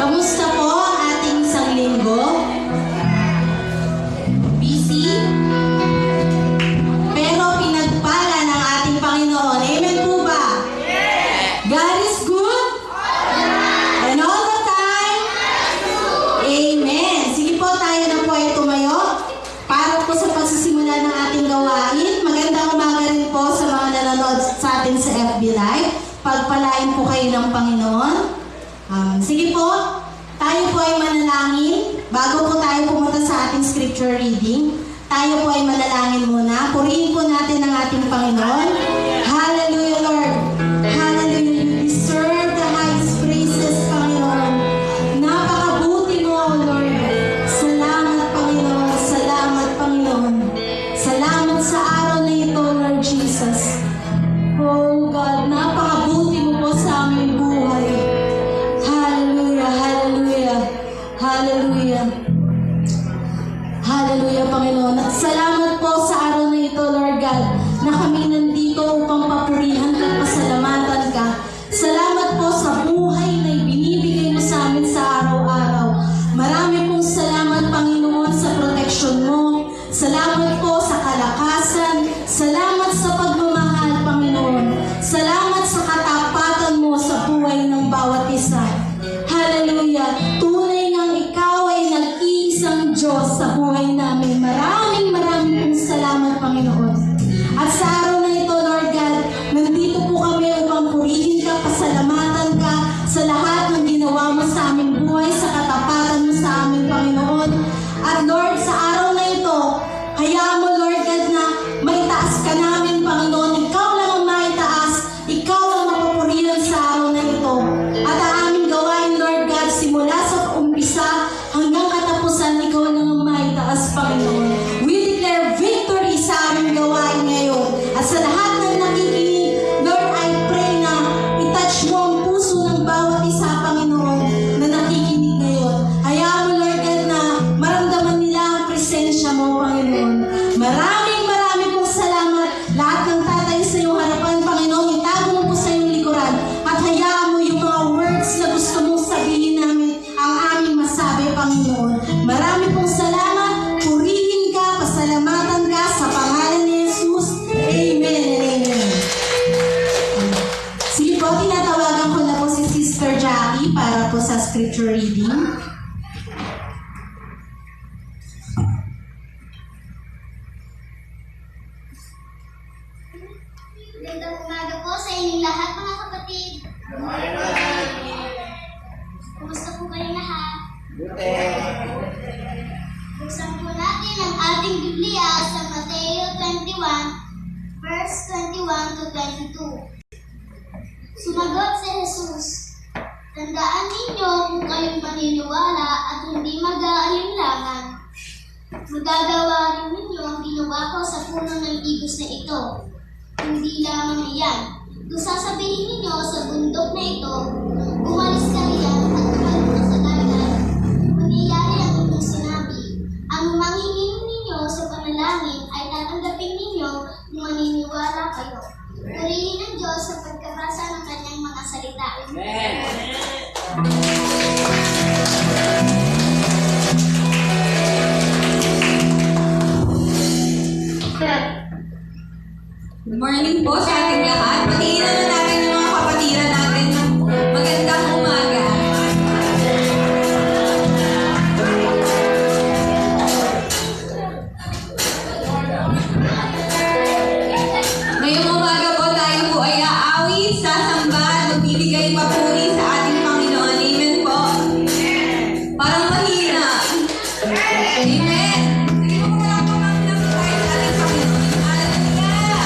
Kamusta po ang ating isang linggo? Busy? Pero pinagpala ng ating Panginoon. Amen po ba? God is good? And all the time? Amen. Sige po, tayo na po ay tumayo para po sa pagsisimula ng ating gawain. Magandang umaga rin po sa mga nanonood sa atin sa FB Live. Pagpalain po kayo ng Panginoon. Sige po, tayo po ay manalangin. Bago po tayo pumunta sa ating scripture reading, tayo po ay manalangin muna. Purihin po natin ang ating Panginoon. Hallelujah, Lord. Hallelujah. You deserve the highest praises, Panginoon. Napakabuti mo, Lord. Salamat, Panginoon. Salamat, Panginoon. Salamat sa araw na ito, Lord Jesus. Oh God, napakabuti mo po sa aming buhay. Hallelujah, hallelujah, hallelujah. Hallelujah, Panginoon. At salamat po sa araw na ito, Lord God, na kami nandito upang papurihan at pasalamatan ka. Salamat po sa buhay na ibinibigay mo sa amin sa araw-araw. Marami pong salamat, Panginoon, sa proteksyon mo. Salamat po sa kalakasan. Salamat sa pagmamahal, Panginoon. Salamat sa katapatan mo sa buhay ng bawat isa. Hallelujah. Tunay ngang ikaw ay nag-iisang Diyos sa buhay namin. Maraming pong salamat, Panginoon. At sa araw na ito, Lord God, nandito po kami upang purihin ka, pasalamatan ka sa lahat ng ginawa mo sa aming buhay, sa katapatan mo sa aming Panginoon. At Lord, sa araw na ito, hayaan mo, Lord God, na maitaas ka namin, Panginoon. Ikaw lang ang maitaas. Ikaw ang mapupurihan sa araw na ito. At ang aming gawain, Lord God, simula sa umpisa hanggang katapusan, ikaw lang ang maitaas, Panginoon. We declare victory sa aming gawain ngayon. At sa lahat ng nakikinig, Lord, I pray na itouch mo ang puso ng bawat isa, Panginoon, na nakikinig ngayon. Hayaan mo, Lord God, na maramdaman nila ang presensya mo, Panginoon. Maraming pong salamat. Lahat ng tatay sa iyong harapan, Panginoon, itago mo po sa iyong likuran. At hayaan mo yung mga words na gusto mong sabihin namin ang aming masabi, Panginoon. Marami pong salamat. Purihin ka, pasalamatan ka sa pangalan ni Jesus. Amen and amen. Sige po, tinatawagan ko na po si Sister Jackie para po sa scripture reading. Magandang umaga po sa inyong lahat, mga kapatid. Kumusta po kayo lahat? Buksan po natin ang ating Biblia sa Mateo 21, verse 21 to 22. Sumagot si Jesus, "Tandaan ninyo kung kayong maniniwala at hindi mag-aalinlangan. Magagawa rin ninyo ang ginawa ko sa puno ng igos na ito. Hindi lamang iyan. Kung sasabihin ninyo sa bundok na ito, umalis ka riyan at tumalon ka sa dagat, mangyayari ang inyong sinabi. Ang mangingin ninyo sa panalangin ay tatanggapin ninyo kung maniniwala kayo." Purihin ng Diyos sa pagkabasa ng kanyang mga salita. Amen. Good morning po sa ating lahat. Patingin na natin yung mga kapatiran natin. Magandang umaga. Ngayong umaga po tayo po ay aawit, sasamba, magbibigay papuri sa ating Panginoon. Amen po. Parang mahina. Amen. Sige po muna po ng tayo sa ating Panginoon. Hallelujah.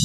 I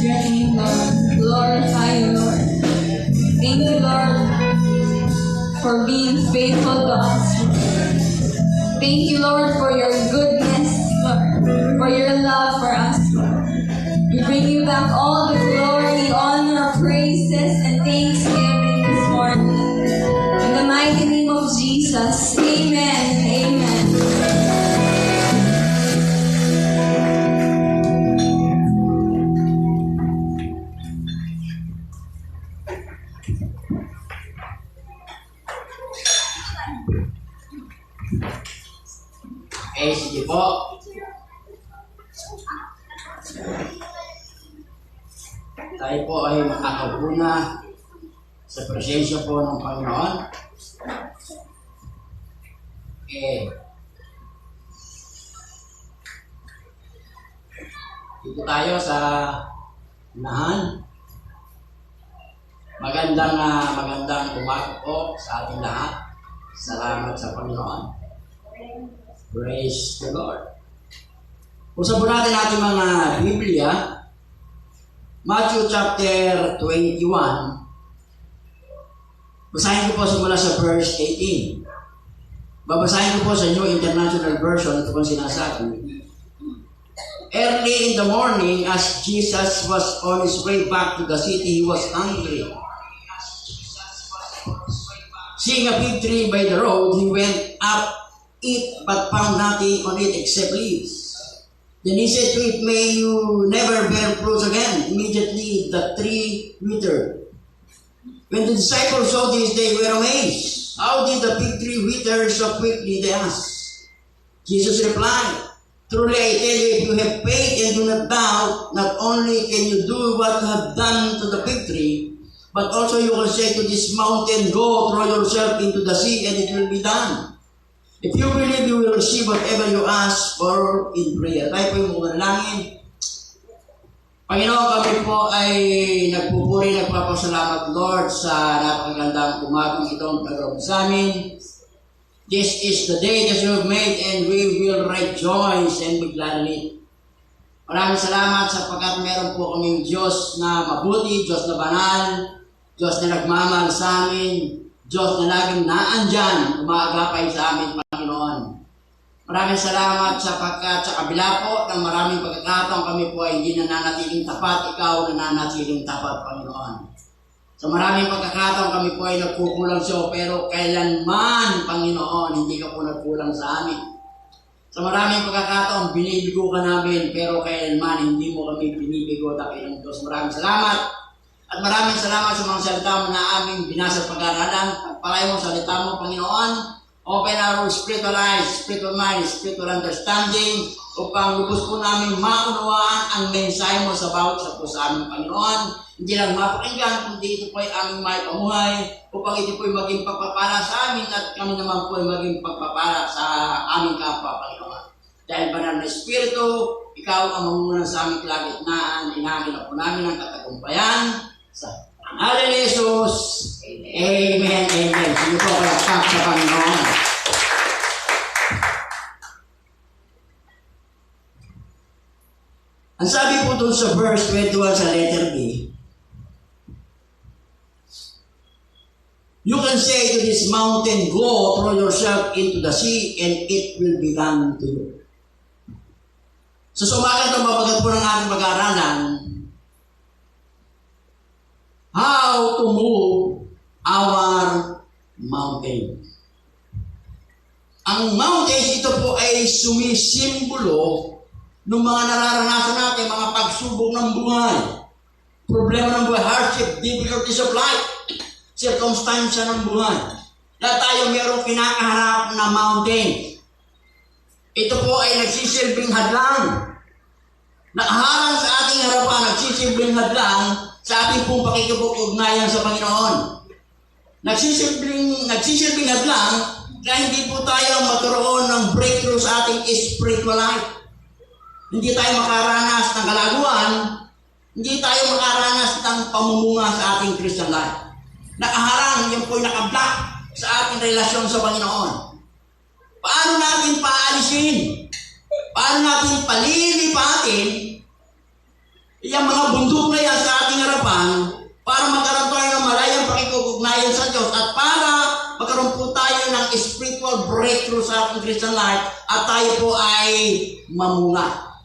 your name, Lord. Glorify you, Lord. Thank you, Lord, for being faithful to us. Thank you, Lord, for your goodness, Lord, for your love for us, Lord. We bring you back all the glory, honor, praises, and thanksgiving this morning. In the mighty name of Jesus, amen. Amen. Okay, sige po. Tayo po ay makakaupo na sa presensya po ng Panginoon. Okay. Dito tayo sa unahan. Magandang umaga po sa ating lahat. Salamat sa Panginoon. Praise the Lord. Usapan po natin ating mga Biblia. Matthew chapter 21. Basahin ko po simula sa verse 18. Babasahin ko po sa New International Version. Ito pong sinasabi. Early in the morning, as Jesus was on his way back to the city, he was hungry. Seeing a fig tree by the road, he went up it, but found nothing on it except leaves. Then he said to it, "May you never bear fruit again." Immediately the tree withered. When the disciples saw this, they were amazed. "How did the fig tree wither so quickly?" they asked. Jesus replied, "Truly I tell you, if you have faith and do not doubt, not only can you do what you have done to the fig tree, but also you will say to this mountain, 'Go, throw yourself into the sea,' and it will be done. If you believe, you will receive whatever you ask for in prayer." Tayo po yung manalangin. Panginoon, kami po ay nagpupuri, nagpapasalamat, Lord, sa napakagandang umagang itong pag-rob sa amin. This is the day that you have made, and we will rejoice and be glad in it. Maraming salamat sapagkat meron po kaming Diyos na mabuti, Diyos na banal, Diyos na nagmamahal sa amin, Diyos na laging naandyan, umaagapay sa amin, Panginoon. Maraming salamat sapagkat sa kabila po ng maraming pagkakataon kami po ay hindi nananatiling tapat, ikaw nananatiling tapat, Panginoon. Sa maraming pagkakataon kami po ay nagkukulang sa iyo, pero kailanman, Panginoon, hindi ka po nagkulang sa amin. Sa maraming pagkakataon, binibigo ka namin, pero kailanman hindi mo kami binibigo, dakilang Diyos. Maraming salamat. At maraming salamat sa mga salita mo na aming binasa at pag-aaralan. Pagpalay mo salita mo, Panginoon. Open our spiritual eyes, spiritual mind, spiritual understanding upang lubos po namin maunawaan ang mensahe mo sa bawat sa po sa aming Panginoon. Hindi lang mapakinggan, kundi ito po ay aming may pamuhay upang ito po ay maging pagpapala sa amin at kami naman po ay maging pagpapala sa aming kapwa, Panginoon. Dahil banal na Espiritu, ikaw ang mamunang sa aming kalagitnaan, inangin na po namin ang katagumpayan. Sa pangalan ni Jesus, amen, amen. Sige po, kalakpak sa Panginoon. Ang sabi po doon sa verse 21 sa letter B, you can say to this mountain, "Go, throw yourself into the sea," and it will be done to you. So sumagat ang mabagat po ng ating pag-aaralan, how to move our mountain. Ang mountains, ito po ay sumisimbolo ng mga nararanasan natin, mga pagsubok ng buhay, problema ng buhay, hardship, difficulties of life, circumstansya ng buhay. Lahat tayo mayroong kinakaharap na mountain. Ito po ay nagsisilbing hadlang. Nakaharang sa ating harapan, nagsisilbing hadlang sa ating pong pakikipag-ugnayan sa Panginoon. Nagsisilbing hadlang na hindi po tayo magkaroon ng breakthrough sa ating spiritual life. Hindi tayo makaranas ng kalaguan, hindi tayo makaranas ng pamumunga sa ating Christian life. Nakaharang, yung po'y nakablock sa ating relasyon sa Panginoon. Paano natin paalisin? Paano natin palilipatin yung mga bundok na harapan para magkaroon tayo ng malayang pakikugnayan sa Diyos at para magkaroon po tayo ng spiritual breakthrough sa ating Christian life at tayo po ay mamunga.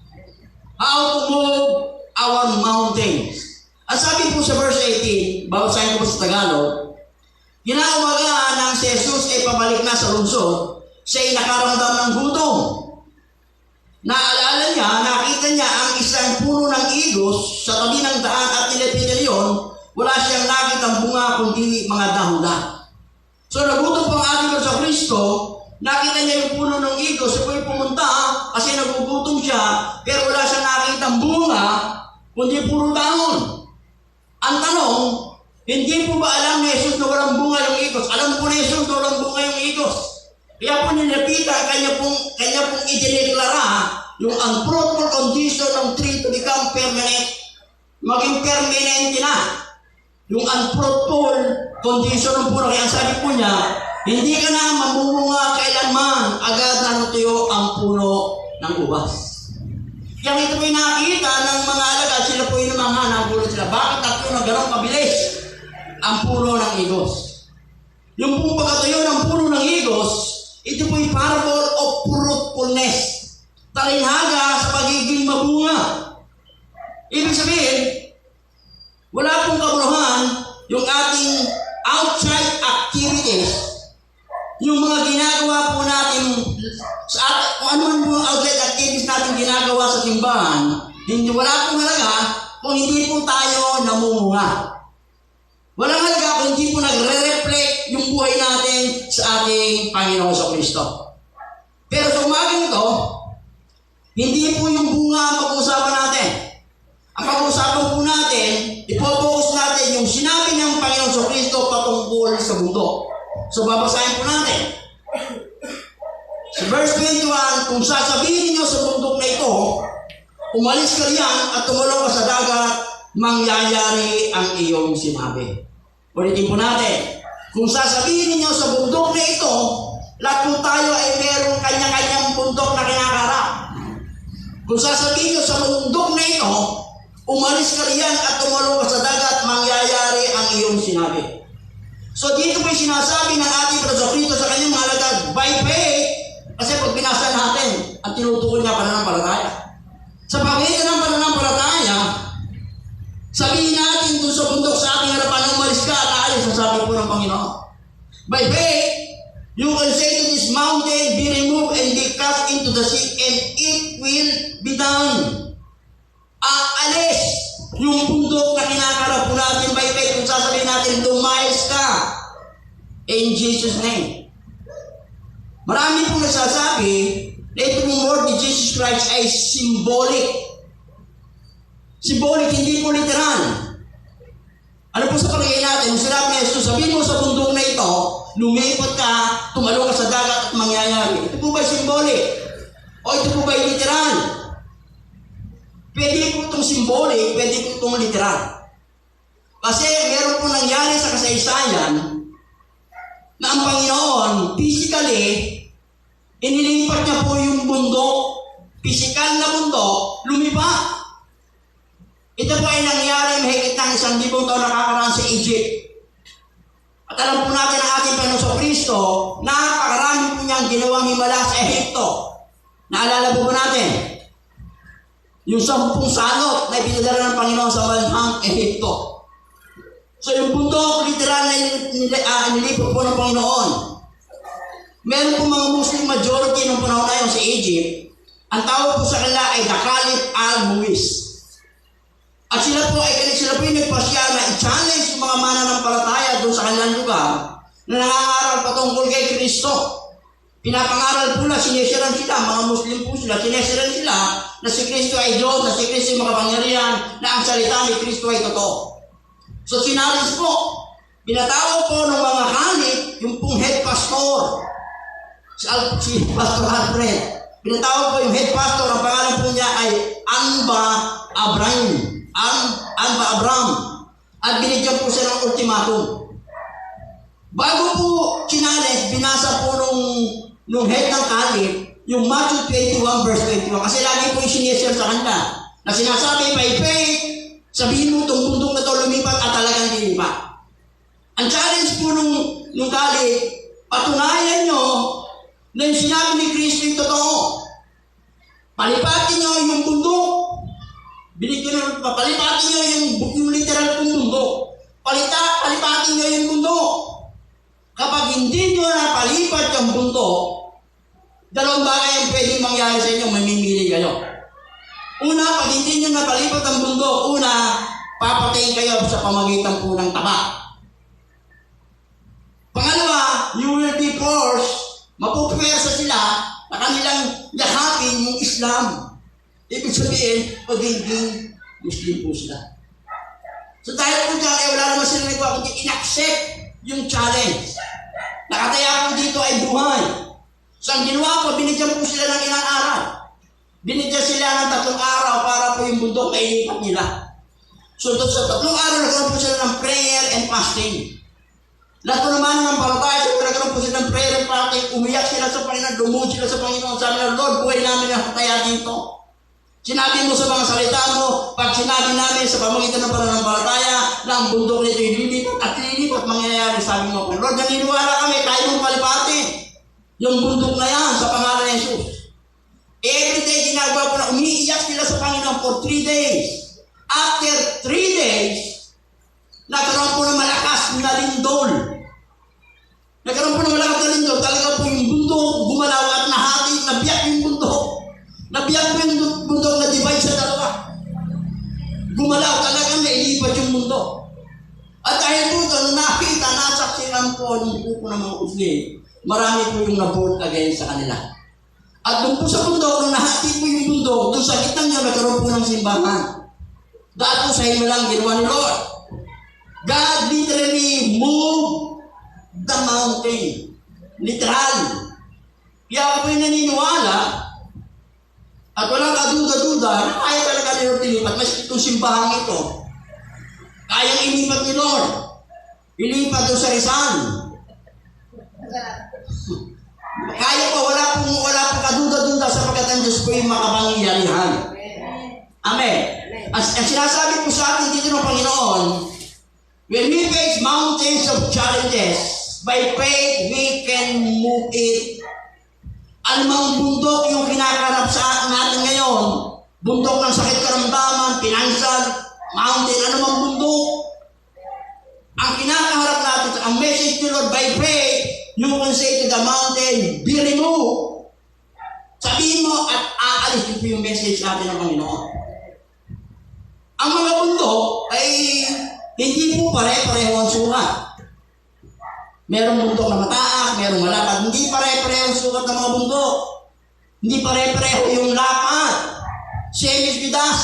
How to move our mountains. At sabi po sa verse 18, babasahin ko po sa Tagalog, ginaumaga nang si Jesus ay pabalik na sa lungsod, siya ay nakaramdam ng gutom. Naalala niya, nakita niya ang isang puno ng igos sa tabi ng daan at nilapitan yun, wala siyang nakitang bunga kundi mga dahon-dahon. So nagutom po ang ating Lord sa Kristo, nakita niya yung puno ng igos, siya po ay pumunta kasi nagugutom siya, pero wala siyang nakitang bunga kundi puro dahon. Ang tanong, hindi po ba alam ni Jesus na walang bunga yung igos? Alam po ni Jesus na walang bunga yung igos. Kaya po nilapitan, kanya pong idineklara yung unfruitful condition ng tree to become permanent. Maging permanent na. Yung unfruitful condition ng puno. Kaya sabi po niya, hindi ka na mamumunga kailanman, agad na natuyo ang puno ng ubas. Kaya ito po'y nakita ng mga alagad, sila po'y namangha, nagulat sila. Bakit natuyo na gano'ng kabilis ang puno ng igos? Yung pong pagkatuyo ng puno ng igos, ito po'y parable of fruitfulness. Talinhaga sa pagiging mabunga. Ibig sabihin, wala pong kabuluhan yung ating outside activities, yung mga ginagawa po natin sa kung ano man po ang outside activities natin ginagawa sa simbahan, hindi wala pong halaga kung hindi po tayo namumunga. Walang halaga kung hindi po nagre-reflect yung buhay natin sa ating Panginoon sa Kristo. Pero sa umagang ito, hindi po yung bunga ang pag-uusapan natin. Ang pag-uusapan po natin, ipopokus natin yung sinabi ng Panginoon sa Kristo patungkol sa mundo. So babasahin po natin. Sa verse 21, kung sasabihin niyo sa bundok na ito, umalis ka riyan at tumulong ka sa dagat, mangyayari ang iyong sinabi. Ulitin po natin. Kung sasabihin niyo sa bundok na ito, lahat po tayo ay merong kanya-kanyang bundok na kinakarap. Kung sasabihin niyo sa bundok na ito, umalis ka riyan at tumulong ka sa dagat, mangyayari ang iyong sinabi. So dito po sinasabi ng ating Kristo sa kanyang mga alagad, by faith, kasi pag binasa natin, ang tinutukoy na pananampalataya. Sa pamitan ng pananampalataya, sabihin natin doon sa bundok sa ating harapan, umalis ka at aalis, sasabi po ng Panginoon. By faith, you can say to this mountain, be removed and be cast into the sea, and it will be done. Aalis yung bundok na kinakarap po natin by faith kung sasabihin natin, lumayas ka in Jesus' name. Marami pong nagsasabi na ito pong word ni Jesus Christ ay symbolic. Symbolic, hindi po literal. Ano po sa palagay natin? Kung sinabi ni Jesus, sabihin mo sa bundok na ito, lumipot ka, tumalong ka sa dagat at mangyayari. Ito po ba symbolic? O ito po ba literal? Pwede po itong symbolic, pwede po itong literal. Kasi meron po nangyari sa kasaysayan na ang Panginoon, physically, inilipat niya po yung bundok, physical na bundok, lumipat. Ito po ay nangyari mahigit ng 1,000 taon nakakaraan sa Egypt. At alam po natin ang ating Panginoon sa Kristo, napakarami po niyang ginawang himala sa Ehipto. Naalala po natin? Yung 10 salot na ipinadala ng Panginoon sa Malhang Ehipto. So yung bundok, literal na nilipot po ng Panginoon. Meron po mga Muslim majority ng panahon na yun sa Egypt. Ang tawag po sa kanila ay the Caliph al-Muiz. At sila po ay nagpasya na i-challenge yung mga mananampalataya doon sa kanilang lugar na nangangaral patungkol kay Kristo. Pinapangaral po na, sinesiran sila, mga Muslim po sila, sinesiran sila na si Kristo ay Diyos, na si Kristo ay makapangyarihan, na ang salita ni Kristo ay totoo. So sinalis po, pinatawag po ng mga Caliph, yung pong head pastor, si Pastor Alfred. Pinatawag po yung head pastor, ang pangalan po niya ay Anba Abram. At binigyan po siya ng ultimatum. Bago po sinales, binasa po nung head ng Caliph, yung Matthew 21 verse 21. Kasi lagi po yung sineshare sa kanila. Na sinasabi, by faith, Sabihin mo itong bundok na ito lumipat at talagang lilipat. Ang challenge po nung kali, patunayan nyo na yung sinabi ni Kristo yung totoo. Palipatin nyo yung bundok. Palipatin nyo yung literal kong bundok. Palipatin nyo yung bundok. Kapag hindi nyo napalipat yung bundok, dalawang bagay ang pwedeng mangyari sa inyo, mamimili kayo. Una, pag hindi nyo napalipat ang bundok, papatayin kayo sa pamagitan po ng taba. Pangalawa, you will be forced, mapupwersa sila na kanilang yakapin yung Islam. Ibig sabihin, pagiging Muslim po sila. So dahil po dyan, wala naman sila nagawa, kundi in-accept yung challenge. Nakataya po dito ay buhay. So ang ginawa po, binigyan po sila ng ilang araw. Binigyan sila ng 3 araw para po yung bundok na ilipat nila. So sa 3 araw, nagkaroon po sila ng prayer and fasting. Lahat po naman ng palataya, so nagkaroon po sila ng prayer and fasting, umiyak sila sa Panginoon, lumuhod sila sa Panginoon, sabi na, Lord, buhay namin ang kataya dito. Sinabi mo sa mga salita mo, pag sinabi namin sa pamagitan ng pananampalataya na ang bundok nito ililipat at lilipat mangyayari, sabi mo, Lord, naniniwala kami, kaya mong palipatin yung bundok na yan sa pangalan ni Jesus. Every day, ginagawa po na umiiyak sila sa Panginoon for 3 days. After 3 days, nagkaroon po ng malakas na lindol. Nagkaroon po ng malakas na lindol. Talaga po yung bundok gumalaw at nahati, nabiyak yung bundok. Nabiyak po yung bundok na divide sa dalawa. Gumalaw talaga na ilipat yung bundok. At dahil po ito, nakita, nasaksihan po ng buko ng mga Muslim, marami po yung na-vote against sa kanila. At doon po sa bundok, nung nahati po yung bundok, doon sa gitna niya, nagkaroon po ng simbahan. Dahil po sa inyo lang ginawa ni Lord. God literally moved the mountain. Literal. Kaya ako po'y naniniwala at walang kaduda-duda na kaya talaga ni Lord ilipat. Mas itong simbahan ito, kayang ilipat ni Lord. Ilipat doon sa Rizal. Kaya po, wala pong kaduda-duda sapagkat ang Diyos po yung makapangyarihan. Amen. Ang sinasabi po sa atin dito ng Panginoon, when we face mountains of challenges, by faith we can move it. Anumang bundok yung kinakarap sa natin ngayon, bundok ng sakit karamdaman, financial, mountain, anumang bundok, ang kinakaharap natin, ang message ni Lord by faith, you can say to the mountain, be removed. Sabihin mo at aalis po yung message natin ng Panginoon. Ang mga bundok ay hindi po pare-pareho ang sukat. Merong bundok na mataas, merong malapad. Hindi pare-pareho ang sukat ng mga bundok. Hindi pare-pareho yung lapad. Same is with us.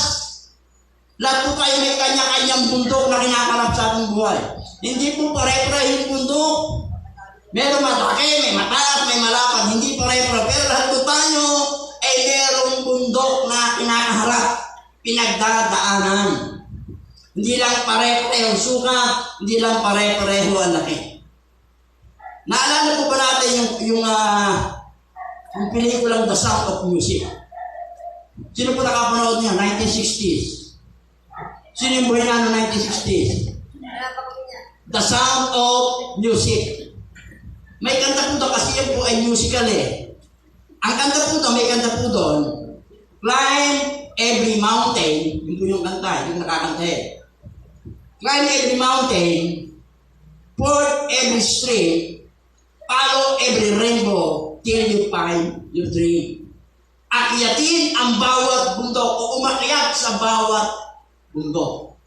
Lahat po tayo may kanya-kanyang bundok na kinakarap sa ating buhay. Hindi po pare-pareho yung bundok. Merong matake, may mataas, may malapad. Hindi pare-pareho. Pero lahat po tayo ay merong bundok na kinakaharap. Pinagdadaanan. Hindi lang pare-pareho ang sukat, hindi lang pare-pareho ang laki. Naalala po ba natin yung pelikulang The Sound of Music? Sino po nakapanood niya? 1960s. Sino yung buhay na noong 1960s? The Sound of Music. May kanta po doon kasi yan po ay musical eh. Ang kanta po doon, may kanta po doon, Climb Every Mountain, yun po yung kanta, yung nakakanta eh. Climb every mountain, ford every stream, follow every rainbow till you find your dream. Akyatin ang bawat bundok o umakyat sa bawat bundok.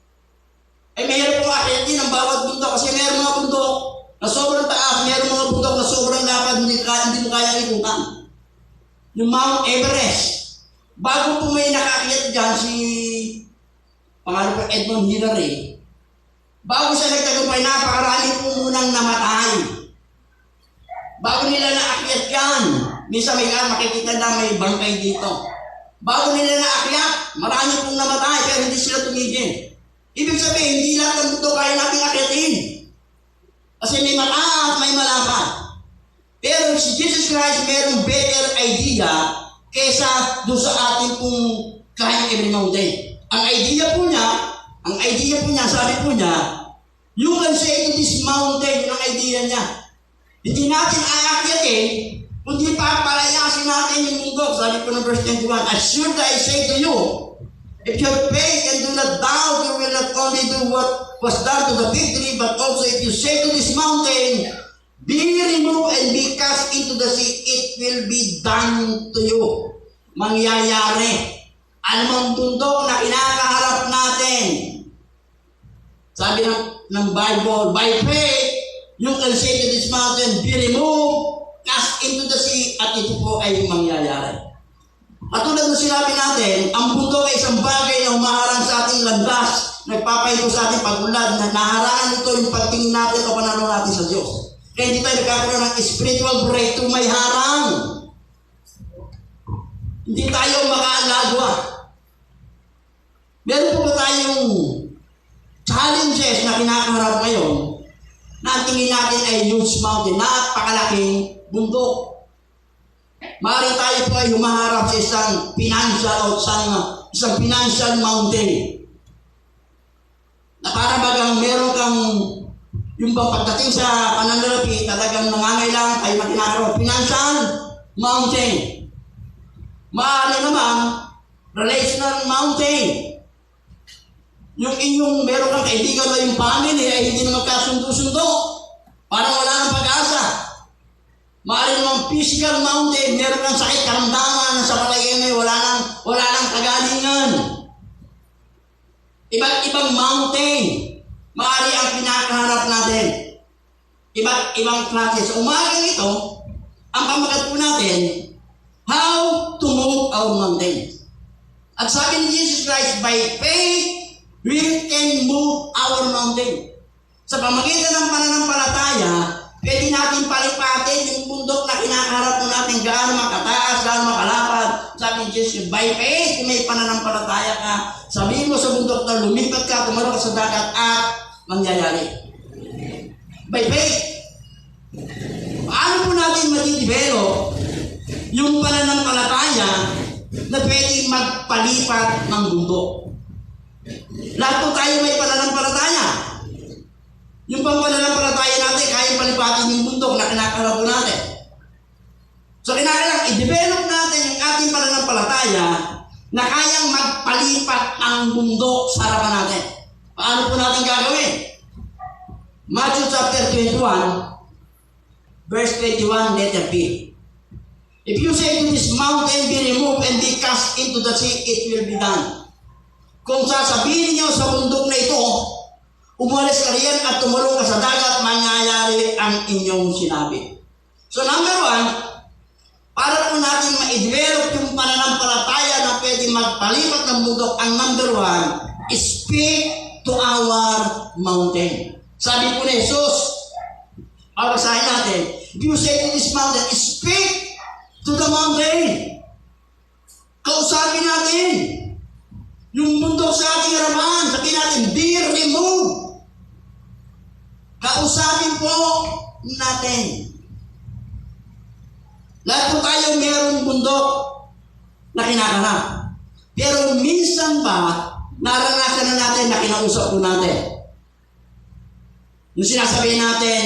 Ay mayroon po akyatin ang bawat bundok kasi mayroon mga bundok na sobrang taas, mayroon mga bundok na sobrang lapad, hindi mo kaya ikutan. Yung Mount Everest. Bago po may nakakyat dyan si pangalan po Edmund Hillary, bago siya nagtagumpay, napakarami po munang namatay. Bago nila naakyat yan, minsan may makikita na may bangkay dito. Bago nila naakyat, marami pong namatay, pero hindi sila tumigil. Ibig sabihin, hindi lahat ng buto kaya natin akyatin. Kasi may mataas, may malapad. Pero si Jesus Christ mayroong better idea kesa doon sa ating pong kaya every mountain. Ang idea po niya, Ang idea po niya, sabi po niya, you can say to this mountain, yun ang idea niya. Hindi natin aakyatin, kundi papalayasin natin yung mundo. Sabi po ng verse 21, as sure I say to you, if you have faith and do not doubt, you will not only do what was done to the fig tree, but also if you say to this mountain, be removed and be cast into the sea, it will be done to you. Mangyayari. Anumang bundok na kinakaharap natin. Sabi ng Bible, by faith, you can say to this mountain, be removed, cast into the sea, at ito po ay mangyayari. At tulad ng sinabi natin, ang bundok ay isang bagay na humaharang sa ating landas, nagpapahinto sa ating pag-ulad, na naharangan nito yung pagtingin natin o pananaw natin sa Diyos. Kaya hindi tayo nagkakaroon ng spiritual breakthrough, may harang. Hindi tayo makaalagwa. Meron po ba tayong challenges na kinakaharap ngayon na ang tingin natin ay huge mountain, napakalaking bundok. Maaari tayo po ay humaharap sa isang financial mountain. Na para bagang meron kang yung bang pagdating sa pananalapi, talagang nangangailangan tayo makinakaroon. Financial mountain. Maaari naman, relational mountain. Yung inyong meron kang kaibigan o yung family ay hindi na magkasundo-sundo. Parang wala nang pag-asa. Maaari naman physical mountain, meron kang sakit, karamdaman, sa palagay ngayon, wala nang kagalingan. Iba't ibang mountain, maaari ang pinakaharap natin. Iba't ibang klase. Sa umagang ito, ang pamagat po natin, how to move our mountain. At sabi ni Jesus Christ, by faith, we can move our mountain. Sa pamagitan ng pananampalataya, pwede natin palipatin yung bundok na kinakaharap natin, gaano makataas, gaano makalapad. Sabi ni Jesus, by faith, kung may pananampalataya ka, sabihin mo sa bundok na lumipat ka, tumalon ka sa dagat at mangyayari. By faith. Paano po natin madidevelop yung pananampalataya na pwede magpalipat ng bundok? Lahat po tayo may pananampalataya. Yung pananampalataya natin, kaya palipatin yung bundok na kinakaharap po natin. So kinakailangan i-develop natin yung ating pananampalataya na kayang magpalipat ang bundok sa harapan natin. Paano po natin gagawin? Matthew chapter 21, verse 21, letter B. If you say to this mountain, be removed and be cast into the sea, it will be done. Kung sasabihin niyo sa bundok na ito, umalis ka riyan at tumulong ka sa dagat, mangyayari ang inyong sinabi. So number one, para po natin ma-develop yung pananampalataya na pwede magpalipat ng bundok, ang number one, speak to our mountain. Sabi po ni Jesus, basahin natin, if you say to this mountain, speak to the mountain. Kausapin natin yung bundok sa ating harapan, sabihin natin, be removed. Kausapin po natin. Lahat po tayo mayroong bundok na kinakaharap. Pero minsan ba, naranasan na natin na kinausap po natin? Yung sinasabihin natin,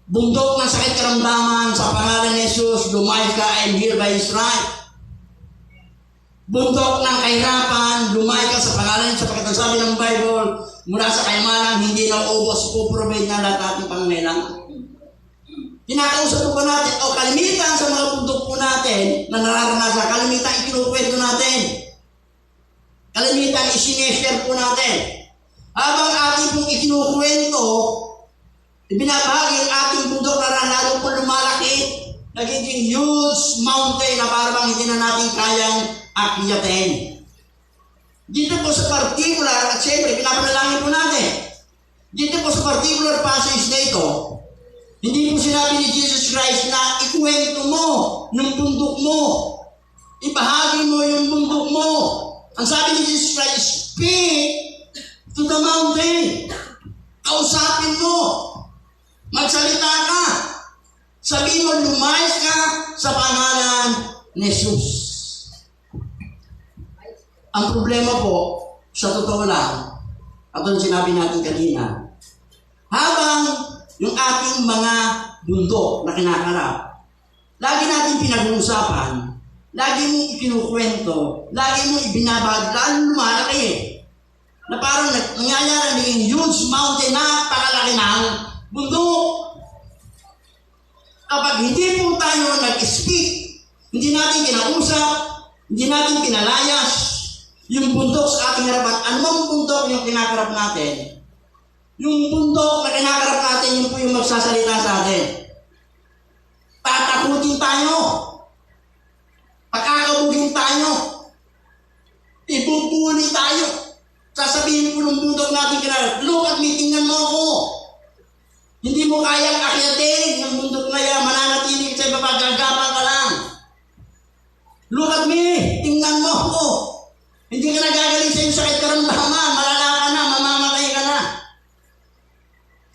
bundok ng sakit karamdaman, sa pangalan ni Jesus, lumayas ka, I'm here by His right. Bundok ng kahirapan, lumayas ka sa pangalan, sa pagkatasabi ng Bible, mula sa kayamanan, hindi na uubos, puprovide na lahat ating pangangailangan. Kinakausap po natin, o kalimitan sa mga bundok po natin, na nararanasan, kalimitan ikinukwento natin. Kalimitan isineshare po natin. Habang ating pong ikinukwento, ibinabahagi ang ating bundok na lalo po lumalaki, nagiging huge mountain na parang hindi na natin kayang akyatin. Dito po sa particular, at siyempre, pinapanalangin po natin. Dito po sa particular passage na ito, hindi po sinabi ni Jesus Christ na ikuwento mo ng bundok mo. Ibahagi mo yung bundok mo. Ang sabi ni Jesus Christ, speak to the mountain. Kausapin mo. Magsalita ka. Sabihin mo, lumayas ka sa pangalan ni Jesus. Ang problema po, sa totoo lang, At sinabi natin kanina, habang yung ating mga bundok na kinakarap, lagi natin pinag-uusapan, lagi mong ikinukwento, lagi mong ibinabag, lalo lumalaki eh. Na parang nangyayari naging huge mountain na pakalaki ng bundok. Kapag hindi po tayo nag-speak, hindi natin kinausap, hindi natin pinalayas yung bundok sa ating harapan. Anong bundok yung kinakarap natin? Yung bundok na kinakarap natin, yun po yung magsasalita sa atin. Tatakutin tayo. Pakakabugin tayo. Ibubuli tayo. Sasabihin po ng bundok natin kinakarap, look at me, tingnan mo ako. Hindi mo kayang akyatin yung bundok na yan, mananatili sa ibaba, gagapang ka lang. Look at me, tingnan mo ako. Hindi ka nagagaling sa iyong sakit karamdaman, malala ka na, mamamatay ka na.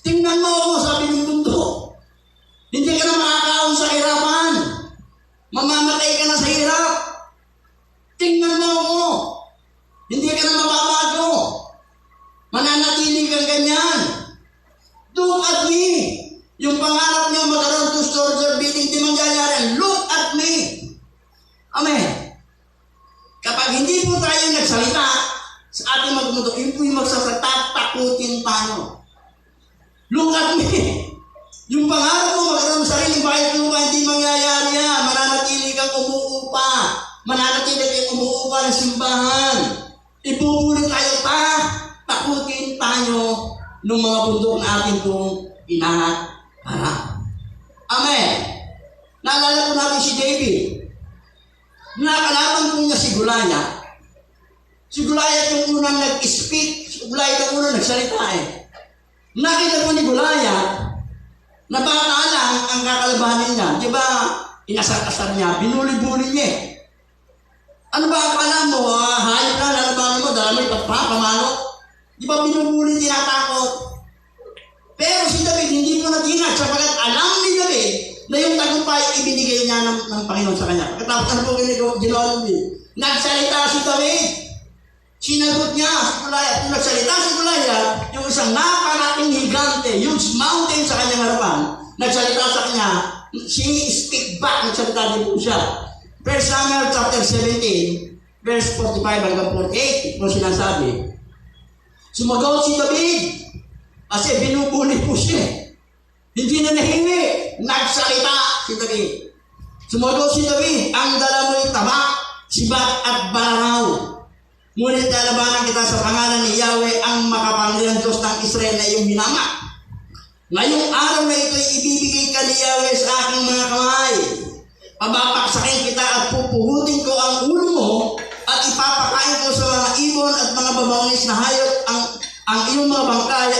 Tingnan mo ako, sabi ng bundok. Hindi ka na makakaon sa hirapan. Mamamatay ka na sa hirap. Tingnan mo ako. Hindi ka na mababago. Mananatili kang ganyan. Look at me. Yung pangarap niyo magkaroon to storage building, di mangyayari. Look at me. Amen. Kapag hindi po tayo nagsalita sa ating magmundok, yun po yung magsasalita, takutin tayo. Look at me. Yung pangarap mo magkaroon ng sariling bahay lupa, hindi mangyayari yan. Mananatili kang umuupa. Mananatili kang umuupa ng simbahan. Ibubuli tayo takutin tayo ng mga bundok na atin pong inaharap. Amen. Naalala po natin si David. Nakalaban po niya si Goliath. Si Goliath yung unang nag-speak. Si Goliath yung unang nagsalita eh. Nakita po ni Goliath na bata lang ang kakalabanin niya. Di ba, inasar-asar niya, binuli-buli niya eh. Ano ba akala mo? Hayop na, lalabanan mo, dala mo pamalo. Di ba binubuli, tinatakot? Pero si David hindi mo natinag sapagkat alam ni David na yung tagumpay ibinigay niya ng Panginoon sa kanya. Katapos ano po ginawa ng David? Nagsalita si David. Sinagot niya si Goliath. Kung nagsalita si Goliath, yung isang naparating higante, huge mountain sa kanyang harapan, nagsalita sa kanya, speak back, nagsalita din po siya. 1 Samuel chapter 17, verse 45 hanggang 48, ito sinasabi. Sumagot si David, kasi binubuli po siya. Hindi na nahingi, nagsalita si David. Sumagot si David, ang dala mo'y tabak, sibat at baraw. Ngunit lalabanan kita sa pangalan ni Yahweh, ang makapangyarihang Diyos ng Israel na iyong hinama. Ngayong araw na ito'y ibibigay ka ni Yahweh sa aking mga kamay. Pababaksakin kita at pupuhutin ko ang ulo mo at ipapakain ko sa mga ibon at mga babaonis na hayop ang iyong mga bangkay,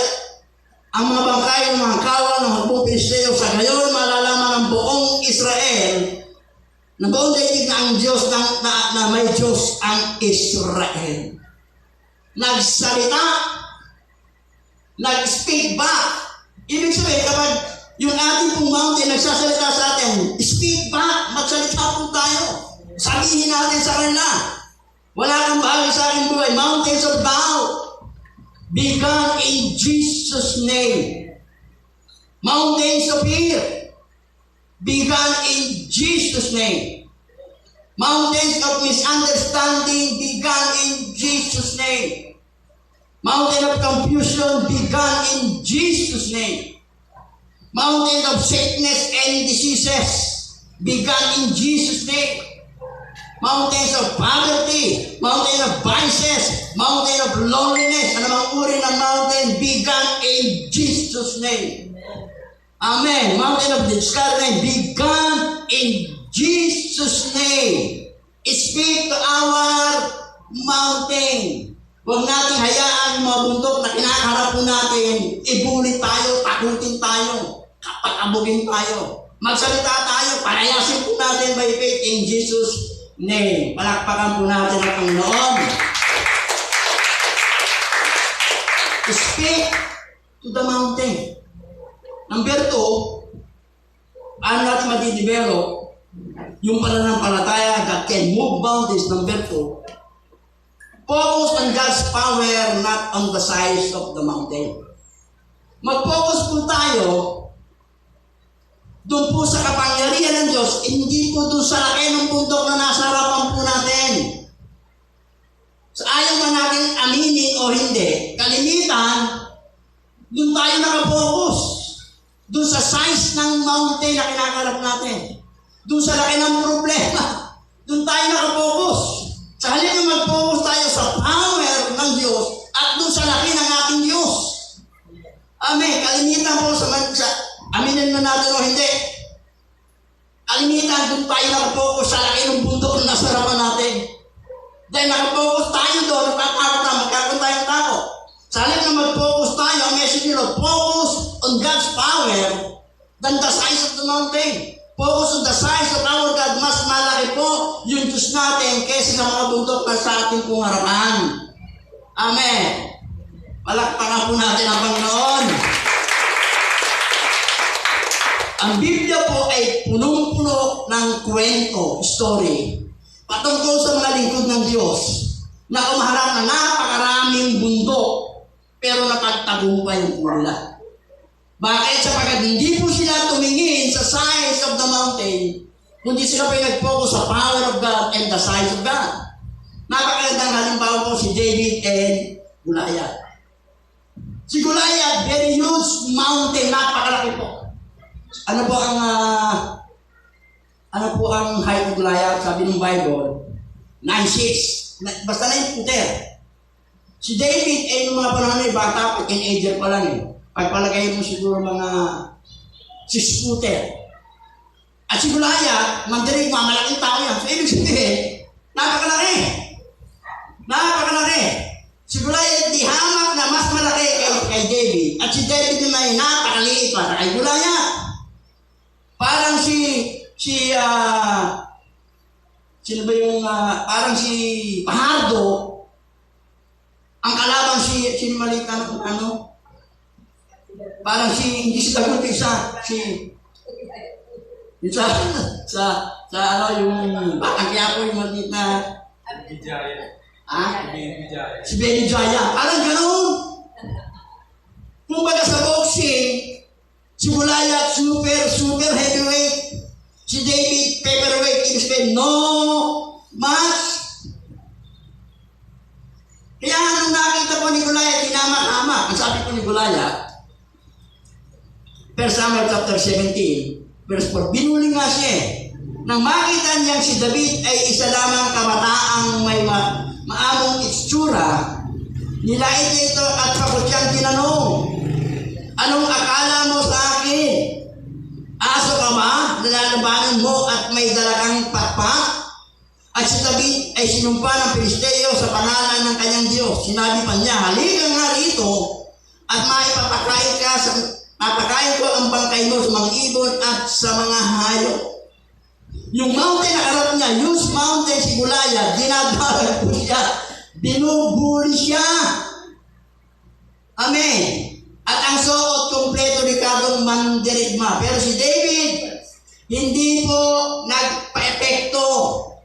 ang mga bangkay ng mga kawan ng hukbong Pilisteo. Sa gayon malalaman ng buong Israel na buong daigdig na ang Diyos na may Diyos ang Israel. Nagsalita, nag-speak back. Ibig sabihin, kapag yung ating pong mountain nagsasalita sa atin, speak back, magsalita po tayo. Sabihin natin sa kanila, wala kang bahagi sa aking buhay. Mountains of doubt, be gone in Jesus' name. Mountains of fear, be gone in Jesus' name. Mountains of misunderstanding, be gone in Jesus' name. Mountain of confusion, be gone in Jesus' name. Mountain of sickness and diseases, be gone in Jesus' name. Mountains of poverty, mountain of vices, mountain of loneliness, anumang uri ng mountain, be gone in Jesus' name. Amen. Mountain of discouragement, be gone in Jesus' name. Speak to our mountain. Huwag natin hayaan yung mga bundok na kinakaharap po natin, ibuli tayo, takutin tayo, kapag-abugin tayo. Magsalita tayo, palayasin po natin by faith in Jesus' name. Palakpakan po natin ang Panginoon. Speak to the mountain. Number 2, ano natin madidevelop yung pananampalataya that can move mountains. Number 2, Focus on God's power, not on the size of the mountain. Mag-focus po tayo doon po sa kapangyarihan ng Diyos, hindi po doon sa laki ng bundok na nasa harapan po natin. So ayaw man natin aminin o hindi, kalimitan, doon tayo nakapokus. Doon sa size ng mountain na kinakarap natin. Doon sa laki ng problema. Doon tayo nakapokus. Sa halip na mag-focus tayo sa power ng Diyos at doon sa laki ng ating Diyos. Amen. Kalimitan po sa aminin mo natin o hindi. Kalimitan doon tayo nakapokus sa laki ng bundok na nasa harapan natin. Dahil nakapokus tayo doon, natatakot na magkakaroon tayong tao. Sa halip na mag-focus tayo, ang message nyo, focus on God's power than the size of the mountain. Focus on the size of our God. Mas malaki po yung Diyos natin kaysa sa mga bundok na sa ating pong harapan. Amen. Palakpakan po natin ang Panginoon. Ang Biblia po ay punong-puno ng kwento, story, patungkol sa mga lingkod ng Diyos na umaharap na napakaraming bundok pero napagtagumpay po nila. Bakit? Sapagkat hindi po sila tumingin sa size of the mountain, kundi sila po nag-focus sa power of God and the size of God. Napakagandang halimbawa po si David and Goliath. Si Goliath, very huge mountain, napakalaki po. Ano po ang height of Goliath? Sabi ng Bible, 9'6". Basta 9 footer. Si David ay yung mga panahon ay bata, teenager pa lang eh. Pagpalagay mo siguro mga 6 footer. At si Goliath, mandirig, malaking tao yan. So, ibig sabihin, napakalaki. Napakalaki. Si Goliath di hamak na mas malaki kay David. At si David naman ay napakaliit para kay Goliath. Parang parang si Pahardo, ang kalaban si Malita parang hindi si Dagot, yung ang Quiapo, yung maliit na si Benny Jaya. Parang gano'n. Kumbaga sa boxing, si Goliath super heavyweight. Si David paperweight. Ibig sabihin, no match. Kaya nung nakita po ni Goliath, tinamak-hamak. Ang sabi po ni Goliath, 1 Samuel chapter 17, verse 4, binuli nga siya eh. Nang makita niyang si David ay isa lamang kamataang may maamong itsura, nilait niya ito at pagod siyang tinanong, anong akala mo sa akin? Aso ka ba? Nalalabanan mo at may dalakang pakpak? At si David ay sinumpa ng Pilisteo sa pangalan ng kanyang Diyos. Sinabi pa niya, halika nga rito at mapakain ko ang bangkay mo sa mga ibon at sa mga hayop. Yung mountain na harap niya, huge mountain si Goliath, dinadalag po siya, binubuli siya. Amen. At ang suot kompleto ni Kadong mandirigma. Pero si David, hindi po nagpa-epekto,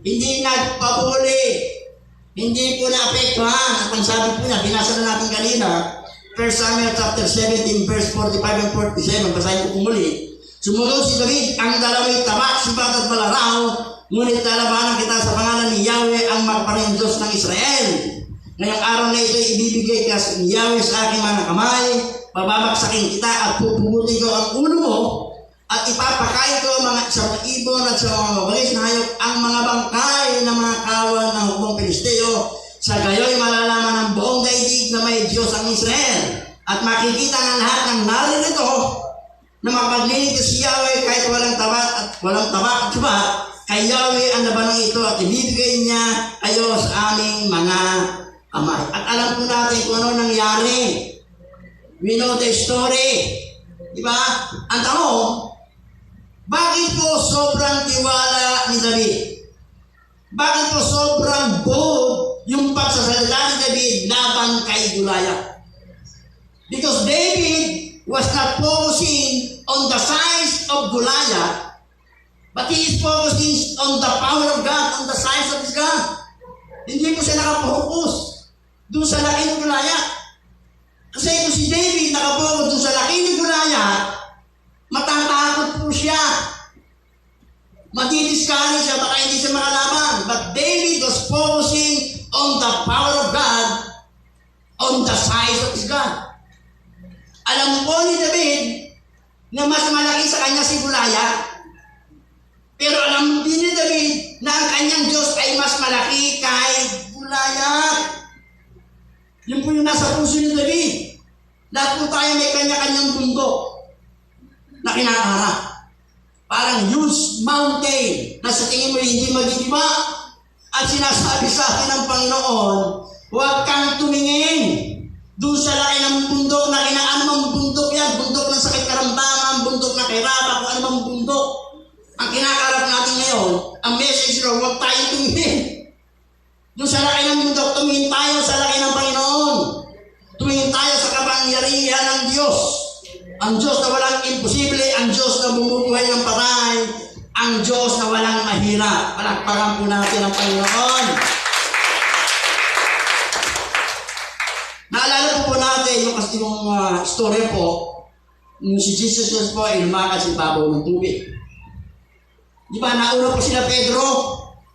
hindi nagpabuli, hindi po na-apektuhan. At ang sabi po niya, binasa na natin kanina, 1 Samuel chapter 17, verse 45 and 47, basahin ko muli. Sumunod si David, ang dalawang tabak, sibat at malaraw, ngunit lalabanan kita sa pangalan ni Yahweh, ang magparing Diyos ng Israel. Ngayong araw na ito, ibibigay ka ni Yahweh sa aking mga kamay, bababaksakin kita at pupugutin ko ang ulo mo, at ipapakain ko sa mga ibon at sa mga mabangis na hayop ang mga bangkay ng mga kawan ng hukbong Pilisteo. Sa gayo'y malalaman ng buong daigdig na may Diyos ang Israel. At makikita ng lahat ng naririto na mapaglinig si Yahweh kahit walang tabak at subat. Kay Yahweh ang labanang ito at ibibigay niya kayo sa aming mga kamay. At alam po natin kung ano nangyari. We know the story. Diba? Ang tanong, bakit po sobrang tiwala ni David? Bakit po sobrang bold yung pagsasalita ni David laban kay Goliath? Because David was not focusing on the size of Goliath, but he is focusing on the power of God, on the size of his God. Hindi po siya nakapokus. doon sa laki ng Goliath. Kasi kung si David nakapokus doon sa laki ng Goliath, matatakot po siya. Matidiskari siya, baka hindi siya makalaban. But David was focusing on the power of God, on the size of his God. Alam po ni David na mas malaki sa kanya si Goliath. Pero alam din ni David na ang kanyang Diyos ay mas malaki kay Goliath. Yun po yung nasa puso ni David. Lahat po tayo may kanya-kanyang bundok na kinakaharap. Parang huge mountain na sa tingin mo hindi magigiba. At sinasabi sa atin ng Panginoon, huwag kang tumingin doon sa laki ng bundok na anumang bundok yan, bundok ng sakit karamdaman, bundok ng kahirapan, kung anumang bundok. Ang kinakarap natin ngayon, ang message na huwag tayong tumingin. Doon sa laki ng bundok, tumingin tayo sa laki ng Panginoon. Tumingin tayo sa kapangyarihan ng Diyos. Ang Diyos na walang imposible, ang Diyos na bumubuhay ng patay, ang Diyos na walang mahirap. Palakpakan po natin ang Panginoon. Naalala po natin yung kasi yung story po, yung si Jesus Christ po ay lumakad sa ibabaw ng tubig. Di ba, nauna po sila Pedro,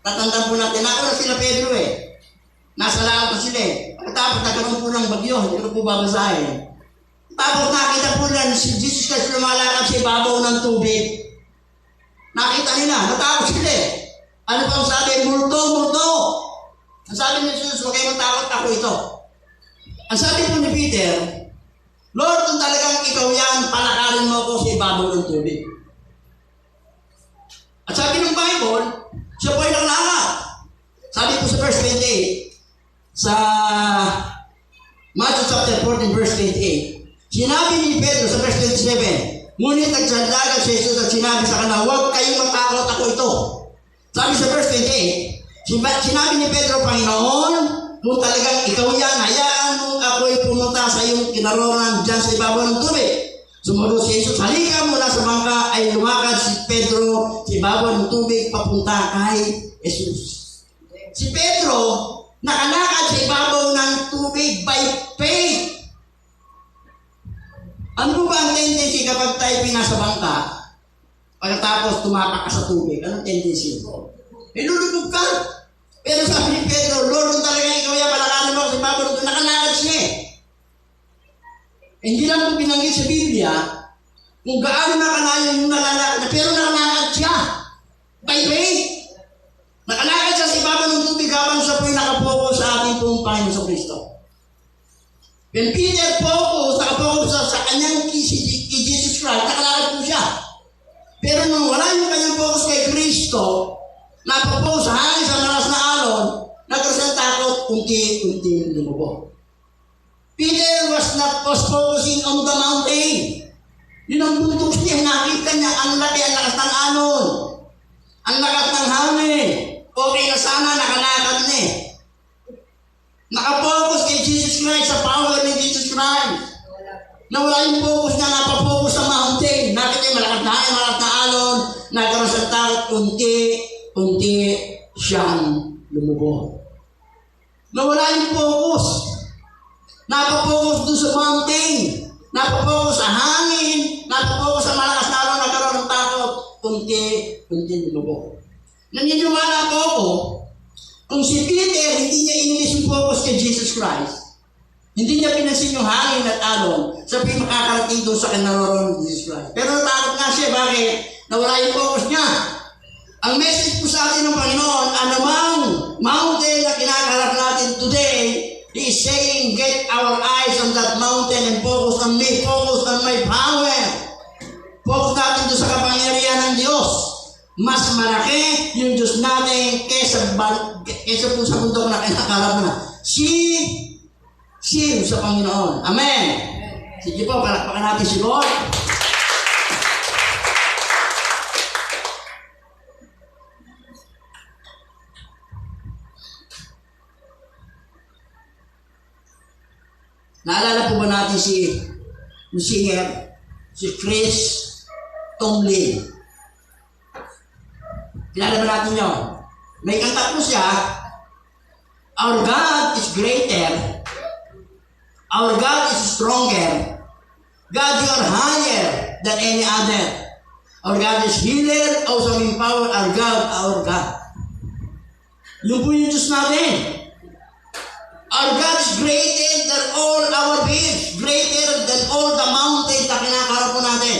tatandaan po natin, nauna sila Pedro eh. Nasa laot na sila eh. Pagkatapos nagkaroon po ng bagyo, hindi ko po babasahin. Tapos nakita po lang si Jesus Christ lumalakad sa ibabaw ng tubig. Nakita nila, natakot sila eh. Ano pa ang sabi? Multo, multo. Ang sabi ni Jesus, huwag kayo matakot, ako ito. Ang sabi po ni Peter, Lord, kung talagang ikaw yan, palakarin mo ako sa ibabaw ng tubig. At sabi ng Bible, siya po ay nakalakad. Sabi po sa verse 28, sa Matthew chapter 14, verse 28, sinabi ni Pedro sa verse 27, ngunit nagsandagat si Jesus at sinabi sa kanila, huwag kayong matakot, ako ito. Sabi sa verse 28, sinabi ni Pedro, Panginoon, kung talagang ikaw yan, hayaan mo ako'y pumunta sa iyong kinaroonan dyan sa ibabaw ng tubig. Sumunod si Jesus, halika mula sa bangka, ay lumakad si Pedro sa ibabaw ng tubig papunta kay Jesus. Si Pedro, nakalakad sa ibabaw ng tubig by faith. Ano ba ang tendency kapag tayo pinasa bangka, pagkatapos tumapak ka sa tubig? Anong tendency? Lulubog ka. Pero sabi ni Pedro, Lord, kung talaga ikaw yan, palakarin mo sa ibabaw ng tubig, nakalakad siya eh. Hindi lang po binanggit sa Biblia kung gaano nakalayo yung nalalakad, pero nakalakad siya. By faith. Nakalakad siya sa ibabaw ng tubig habang siya po'y nakapokus sa ating pong Panginoon sa Kristo. When Peter nakapokus sa kanyang kay Jesus Christ, nakalakad po siya. Pero nung wala yung kanyang focus kay Kristo, napapokus sa hangin sa malas na alon, nagkaroon ng takot, unti-unti lumubog. Peter was focusing on the mountain. Yun ang bundok niya, nakita niya ang laki, ang lakas ng alon, ang lakas ng hangin. Okay na sana, nakalakad niya. Nakapokus kay Jesus Christ, sa power ni Jesus Christ. Nawala yung focus niya, napapokus sa mountain. Nakita niya, malakas na hangin, malakas na alon, nagkaroon sa takot, unti-unti siyang lumubog. Nawala yung focus. Napapokus doon sa mountain. Napapokus sa hangin. Napapokus sa malakas na alon, nagkaroon ng takot. Unti-unti lumubog. Naniniwala po ako, kung si Peter hindi niya inilis yung focus kay Jesus Christ, hindi niya pinansin yung hangin at alon, sabi makakarating doon sa kinaroonan ng Jesus Christ. Pero natakot nga siya, bakit? Nawala yung focus niya. Ang message po sa atin ng Panginoon, anumang mountain na kinakarap natin today, He is saying, get our eyes on that mountain and focus on me, focus on my power. Focus natin doon sa kapangyarihan ng Diyos. Mas malaki yung Diyos natin kesa po sa bundok na kinakarap na. See sa Panginoon. Amen. Sige po, palakpakan natin si Lord. Naalala po ba natin si singer, si Chris Tomlin? Kilala ba natin yun? May kanta po siya, Our God is greater Our God is stronger. God, you are higher than any other. Our God is healer, awesome in power, our God. Yun po yung Diyos natin. Our God is greater than all our beings, greater than all the mountains na kinakarap po natin.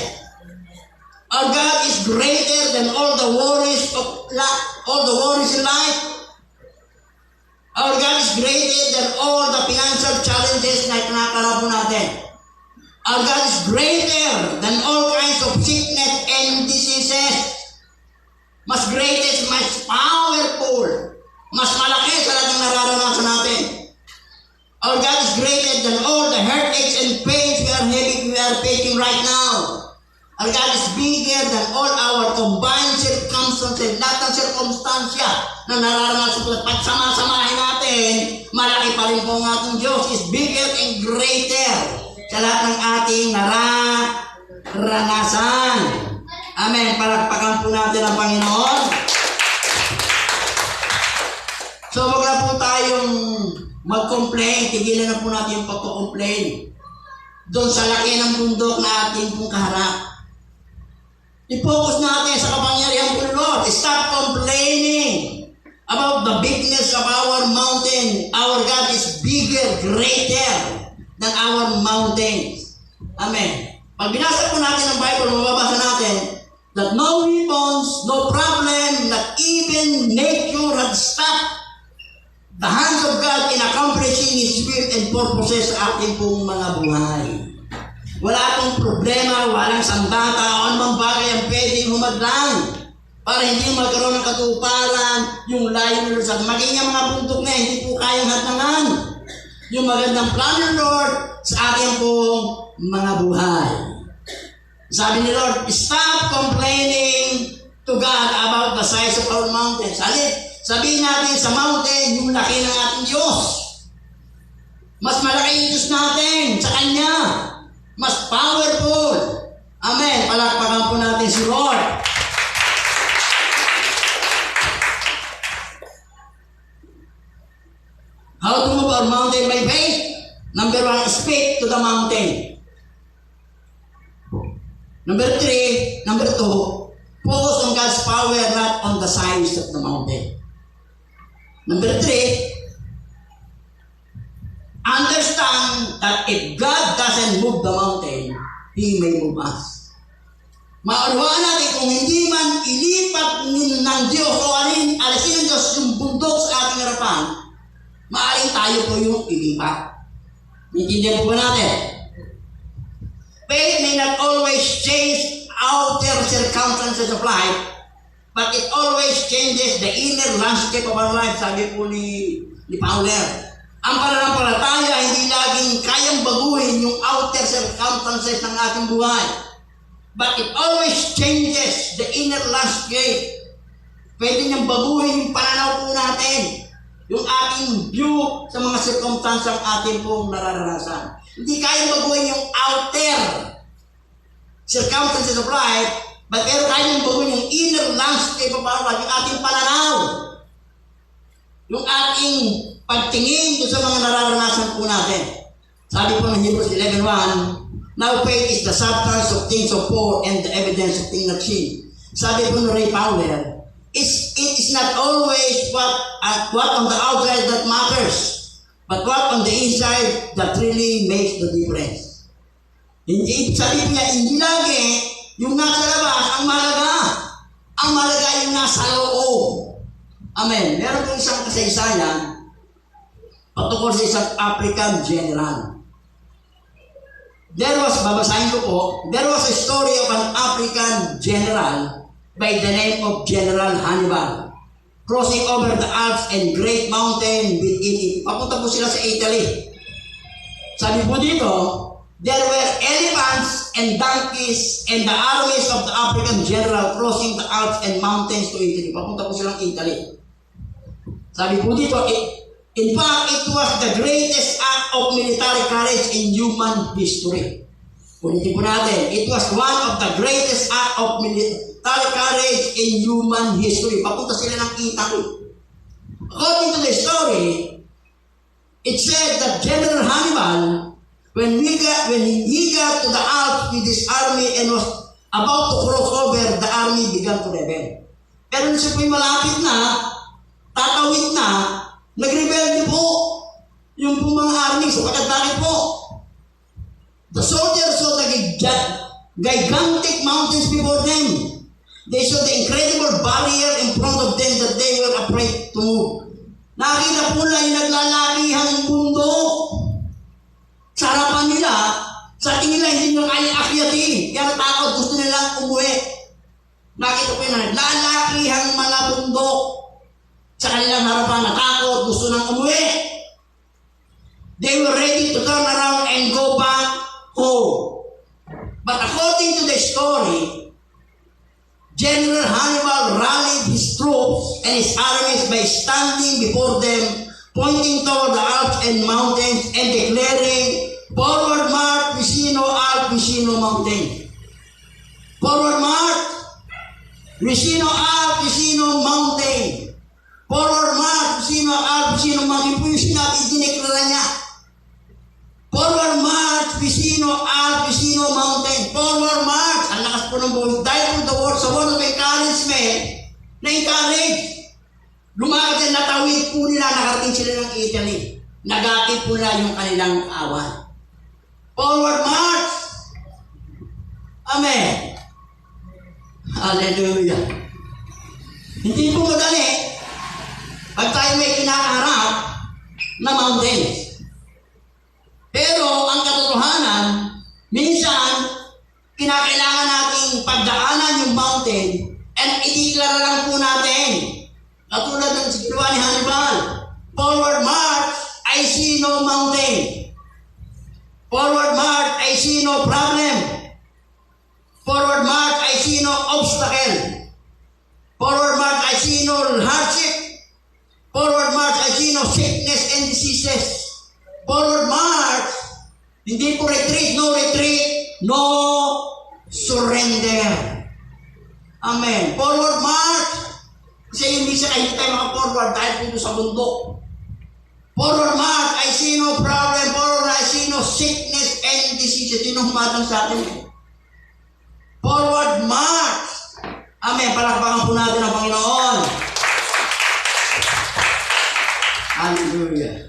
Our God is greater than all the worries in life. Our God is greater than all the financial challenges na kinakarap po natin. Our God is greater than all kinds of sickness and diseases. Mas greatest, mas powerful, mas malaki sa lahat ng nararanasan natin. Our God is greater than all the heartaches and pains we are facing right now. Our God is bigger than all our combined circumstances, lahat ng circumstansya na nararanasan ko. Pag sama-samahin natin, malaki pa rin po ang ating Diyos is bigger and greater sa lahat ng ating nararanasan. Amen. Palakpakan po natin ang Panginoon. So, wag na po tayong mag-complain. Tigilan na po natin yung pagko-complain. Doon sa laki ng bundok na ating pong kaharap. I-focus natin sa kapangyarihan po ng Lord. Stop complaining about the bigness of our mountain. Our God is bigger, greater than our mountains. Amen. Pag binasa po natin ang Bible, mababasa natin that no weapons, no problem, not even nature had stopped the hands of God in accomplishing His will and purposes sa ating pong mga buhay. Wala pong problema, walang sandata, o anumang bagay ang pwedeng humadlang para hindi magkaroon ng katuparan yung layo ng Lord. Maging yung mga bundok na hindi po kayang hadlangan yung magandang plan ng Lord sa ating pong mga buhay. Sabi ni Lord, stop complaining to God about the size of our mountains. Sabihin natin sa mountain, yung laki ng ating Diyos. Mas malaki yung Diyos natin sa Kanya. Mas powerful. Amen. Palakpakan po natin si Lord. How to move our mountain by faith? Number 1, speak to the mountain. Number 2, focus on God's power, not on the size of the mountain. Number 3, understand that if God doesn't move the mountain, He may move us. Maunawaan natin kung hindi man ilipat ng Diyos o alisin ng Diyos yung bundok sa ating harapan, maaaring tayo po yung ilipat. Intindihan po ba natin? Faith may not always change outer circumstances of life, but it always changes the inner landscape of our life, sabi po ni Fowler. Ang pananampalataya hindi laging kayang baguhin yung outer circumstances ng ating buhay. But it always changes the inner landscape. Pwede niyang baguhin yung pananaw po natin. Yung ating view sa mga circumstances ang ating pong nararanasan. Hindi kayang baguhin yung outer circumstances of life, but pero kayang baguhin yung inner landscape of our life, yung ating pananaw. Yung ating pagtingin sa mga nararanasan po natin. Sabi po ng Hebrews 11:1, now faith is the substance of things hoped for and the evidence of things not seen. Sabi po ng Ray Fowler, it is not always what on the outside that matters, but what on the inside that really makes the difference. Hindi, sabi po niya, hindi lagi yung nasa labas ang mahalaga. Ang mahalaga yung nasa loob. Amen. Meron po isang kasaysayan patungkol sa isang African general. Babasahin ko po, there was a story of an African general by the name of General Hannibal crossing over the Alps and great mountain within it. Papunta po sila sa Italy. Sabi po dito, there were elephants and donkeys and the armies of the African general crossing the Alps and mountains to Italy. Papunta po silang Italy. Sabi po dito, in fact, it was the greatest act of military courage in human history. Ulitin po natin, it was one of the greatest act of military courage in human history. Papunta sila ng Italy. According to the story, it said that General Hannibal When he got to the Alps with his army and was about to cross over, the army began to rebel. Pero nung siya po'y malapit na, tatawid na, nag-rebel po yung mga army. Sapagkat bakit po? The soldiers saw the gigantic mountains before them. They saw the incredible barrier in front of them that they were afraid to move. Nakita po na yung naglalakihang bundok sa harapan nila. Sa tingin nila, hindi nyo kaya akyatin. Kaya natakot, gusto nilang umuwi. Nakita po yung naglalakihang mga bundok sa kanilang harapan. Natakot, gusto nang umuwi. They were ready to turn around and go back home. But according to the story, General Hannibal rallied his troops and his armies by standing before them, pointing toward the Alps and mountains and declaring, "Forward march, Vicino Alp, Vicino Mountain." Forward march, Vicino Alp, Vicino Mountain. Forward march, Vicino Alp, Vicino Mountain. Po yung sinabi, dineklara niya. Forward march, Vicino Alp, Vicino Mountain. Forward march. Ang lakas po ng buhay. Dahil po the word sa word of encouragement, na-encourage. Lumakad na natawid po nila, nakarating sila ng Italy. Nagakit po nila yung kanilang awan. Forward march. Amen. Hallelujah. Hindi po madali pag tayo may kinakaharap na mountains. Pero ang katotohanan, minsan, kinakailangan nating pagdaanan yung mountain and ideklara lang po natin. Katulad ng ginawa ni Hannibal. Forward march, I see no mountain. Forward march, I see no problem. Forward march, I see no obstacle. Forward march, I see no hardship. Forward march, I see no sickness and diseases. Forward march, hindi po retreat, no surrender. Amen. Forward march, kasi hindi siya kahit tayo maka-forward dahil po sa bundok. Forward march, I see no problem. Forward, I see no sickness and diseases. Yun ang humatang sa atin. Forward march. Amen. Palakpakan po natin ang Panginoon. Hallelujah.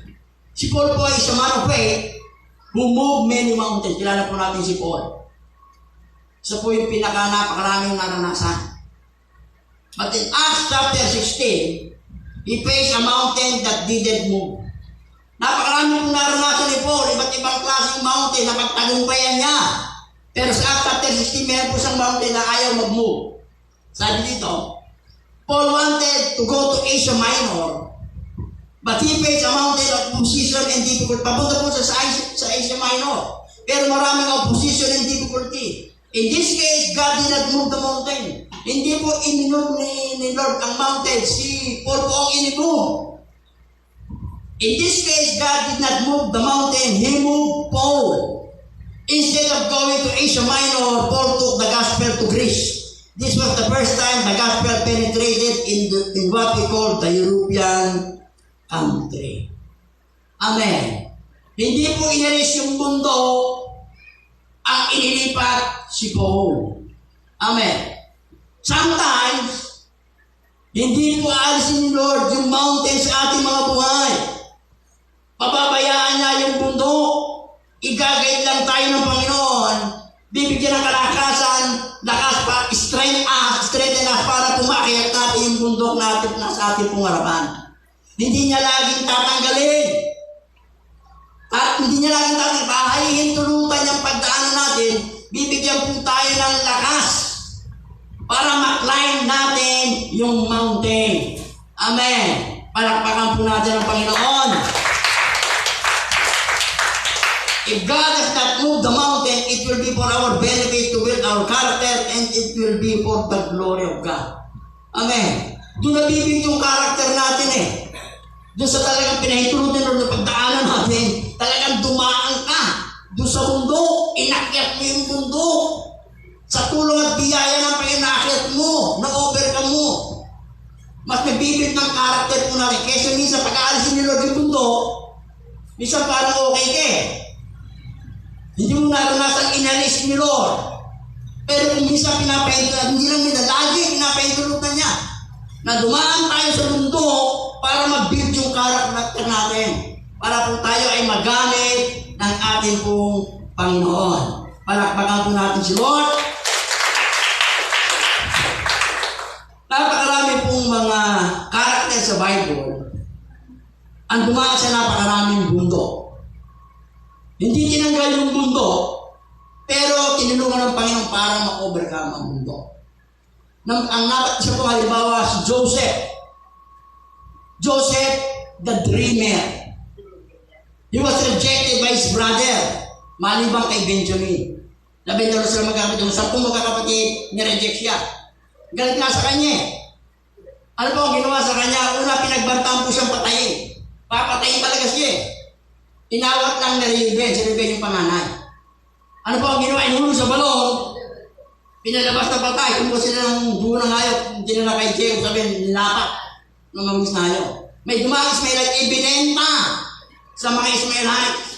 Si Paul po ay isang man of faith who moved many mountains. Kilala po natin si Paul. Isa po yung pinaka-napakaraming naranasan. But in Acts chapter 16, he faced a mountain that didn't move. Napakarami po naranasan ni Paul, iba't ibang klaseng mountain na pagtagumpayan niya. Pero sa Acts chapter 16, meron po isang mountain na ayaw mag-move. Sabi dito, Paul wanted to go to Asia Minor, but he faced a mountain of opposition and difficulty. Papunta po sa Asia Minor. Pero maraming opposition and difficulty. In this case, God did not move the mountain. Hindi po ininove ni Lord ang mountain. Si Paul po ang ininove. In this case, God did not move the mountain. He moved Paul. Instead of going to Asia Minor, Paul took the gospel to Greece. This was the first time the gospel penetrated in what we call the European country. Amen. Hindi po inalis yung mundo ang inilipat si Paul. Amen. Sometimes, hindi po aalisin ni Lord yung mountain sa ating mga buhay. Pababayaan niya yung mundo. Igagayad lang tayo ng Panginoon. Bibigyan ng kalakasan, lakas pa, strengthen us para pumakyat natin yung bundok natin na sa ating pangarapan. Hindi niya laging tatanggalin. At hindi niya laging tatanggalin. Bahayin, tulutan niyang pagdaanan natin. Bibigyan po tayo ng lakas para maklimb natin yung mountain. Amen. Palakpakan po natin ang Panginoon. If God has not moved the mountain, it will be for our benefit to build our character and it will be for the glory of God. Amen. Doon nabibig yung character natin eh. Doon sa talagang pinahintulutan ng pagdaanan natin, talagang dumaan ka. Doon sa mundo, inakyat mo yung mundo. Sa tulong at biyaya ng pag-inakyat mo, na-overcome mo. Mas nabibig ng character po natin. Kesa minsan pag-aalisin ni Lord yung mundo, minsan parang okay ka eh. Hindi mo naranasan inalis ni Lord. Pero kung minsan pinapahintulutan, hindi lang nila, lagi pinapahintulutan niya na dumaan tayo sa mundo para mag-build yung karakter natin. Para po tayo ay magamit ng ating pong Panginoon. Palakpakan po natin si Lord. Napakarami pong mga karakter sa Bible ang dumaan sa napakaraming bundok. Hindi tinanggal yung bundok, pero tinulungan ng Panginoon para ma-overcome ang bundok. Ang isa po halimbawa si Joseph. Joseph, the dreamer. He was rejected by his brother, malibang kay Benjamin. Labi na sila magkakapatid. Yung 10 magkakapatid, nireject siya. Galit nga sa kanya. Ano po ang ginawa sa kanya? Una, pinagbantaan po siyang patayin. Papatayin talaga siya. Inawat lang na Reuben, si Reuben yung panganay. Ano po ang ginawa? Inulong sa balon, pinalabas na patay. Kung po sila ng buo ng hayop, hindi na kay Jehu, sabihin, nilapak ng mga na hayop. May dumang Ismailite, ibinenta sa mga Ismailites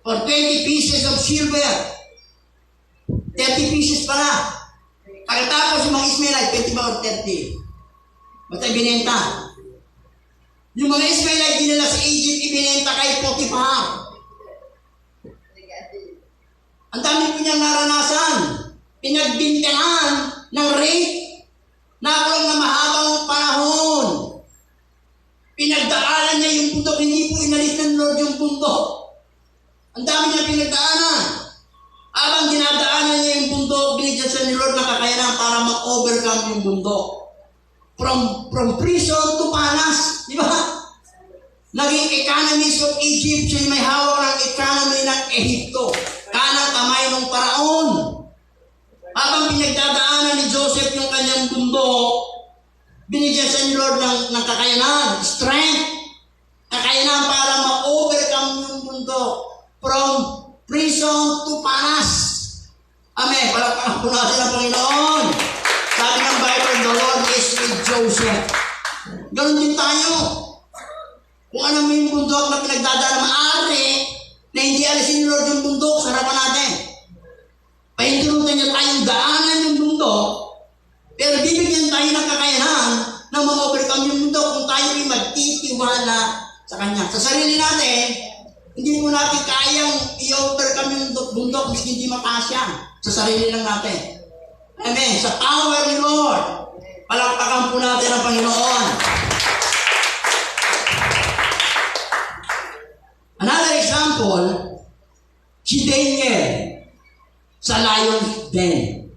for 20 pieces of silver. 30 pieces pala. Pagkatapos yung mga Ismailite, 20 ba o 30? Basta ibinenta. Yung mga Ismailite dinala sa Egypt, ibinenta kay Potiphar. Ang dami po niyang naranasan. Pinagbintangan ng rape. Nakulong na mahabang panahon. Pinagdaanan niya yung bundok. Hindi po inalis ng Lord yung bundok. Ang dami niya pinagdaanan. Habang dinadaanan niya yung bundok, binigyan siya ni Lord ng kakayanan para ma-overcome yung bundok. From prison to palace. Di ba? Naging economist of Egypt. Siya may hawak ng economy ng Ehipto. Kanang kamay ng paraon. Habang pinagdadaanan ni Joseph yung kanyang bundok, binigyan siya ni Lord ng kakayanan, strength, kakayanan para ma-overcome yung bundok. From prison to palace. Amen. Palakpakan po natin ang Panginoon. Sabi ng Bible, the Lord is with Joseph. Ganon din tayo. Kung ano mo yung bundok na pinagdadaan, maaari na hindi alisin ni Lord yung bundok sa harapan natin. Pahintulutan niya tayong daanan yung bundok, pero bibigyan tayo ng kakayanan na ma-overcome yung bundok kung tayo ay magtitiwala sa Kanya. Sa sarili natin, hindi mo natin kayang i-overcome yung bundok maski hindi makasya. Sa sarili lang natin. Amen. Sa power ni Lord, palakpakan po natin ang Panginoon. Another example, si Daniel sa lion's den.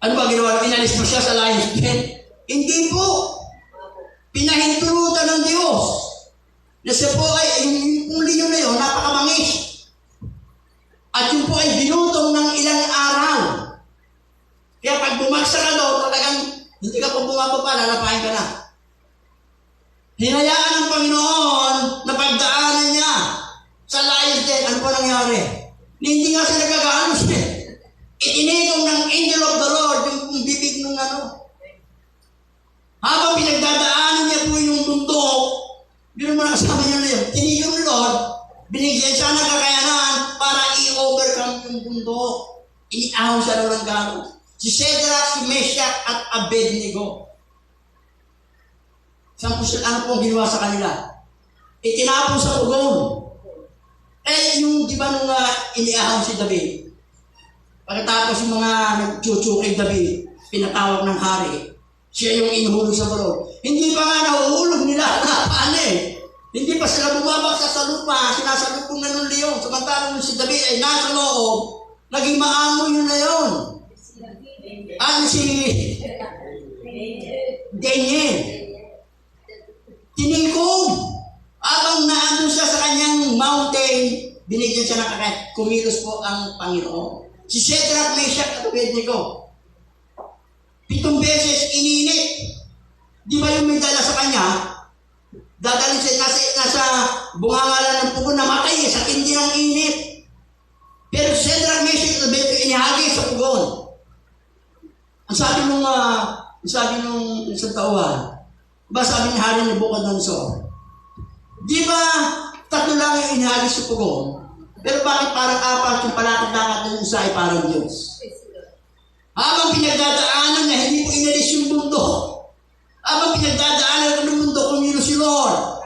Ano ba ginawa? Inalis mo siya sa lion's den? Hindi po. Pinahintulutan ng Diyos. Na siya po ay, yung leon na yun, napakamangis. At yun po ay binutong ng ilang araw. Kaya pag bumagsak ka daw, talagang hindi ka po bumababa, lalapahin ka na. Hinayaan ng Panginoon na pagdaanan niya sa lion's den. Ano po nangyari? Hindi nga sila gaganos eh. Itinigong ng angel of the Lord yung bibig ng ano. Habang pinagdadaanan niya po yung bundok, biro mo na kasama niya na yun, tinigong ni Lord, binigyan siya ng kakayanan para i-overcome yung bundok. Iniahon siya ng gano'n. Si Shadrach, si Meshach at Abednego. Saan po sila, ano pong ginawa sa kanila? Itinapon sa pugon. Eh, yung, di ba nung iniahon si David? Pagkatapos yung mga nagchuchukay David, pinatawag ng hari, siya yung inuhulog sa balon. Hindi pa nga nahuhulog nila. Paano eh? Hindi pa sila bumabaksa sa lupa, sinasalupong na ng leon. Samantalang si David ay nasa loob, naging maamo yun na yun. Ano si Daniel? Tinigong. Habang naandun siya sa kanyang mountain, binigyan siya ng kakayat. Kumilos po ang Panginoon. Si Shadrach, Meshach at Abednego. 7 beses ininit. Di ba yung may dala sa kanya? Dadalhin siya nasa bungangalan ng pugon, namatay sa tindi ng init. Pero si Shadrach, Meshach at Abednego inihagi sa pugon. Ang sabi nung isang tauhan, ba sabi ni Hari Nabucodonosor, di ba 3 lang yung tayo inahalis sa pugon, pero bakit parang apat yung palakad-lakad ng isa ay parang Diyos? Habang pinagdadaanan niya, hindi po inalis yung mundo. Habang pinagdadaanan ng mundo, kumilos si Lord.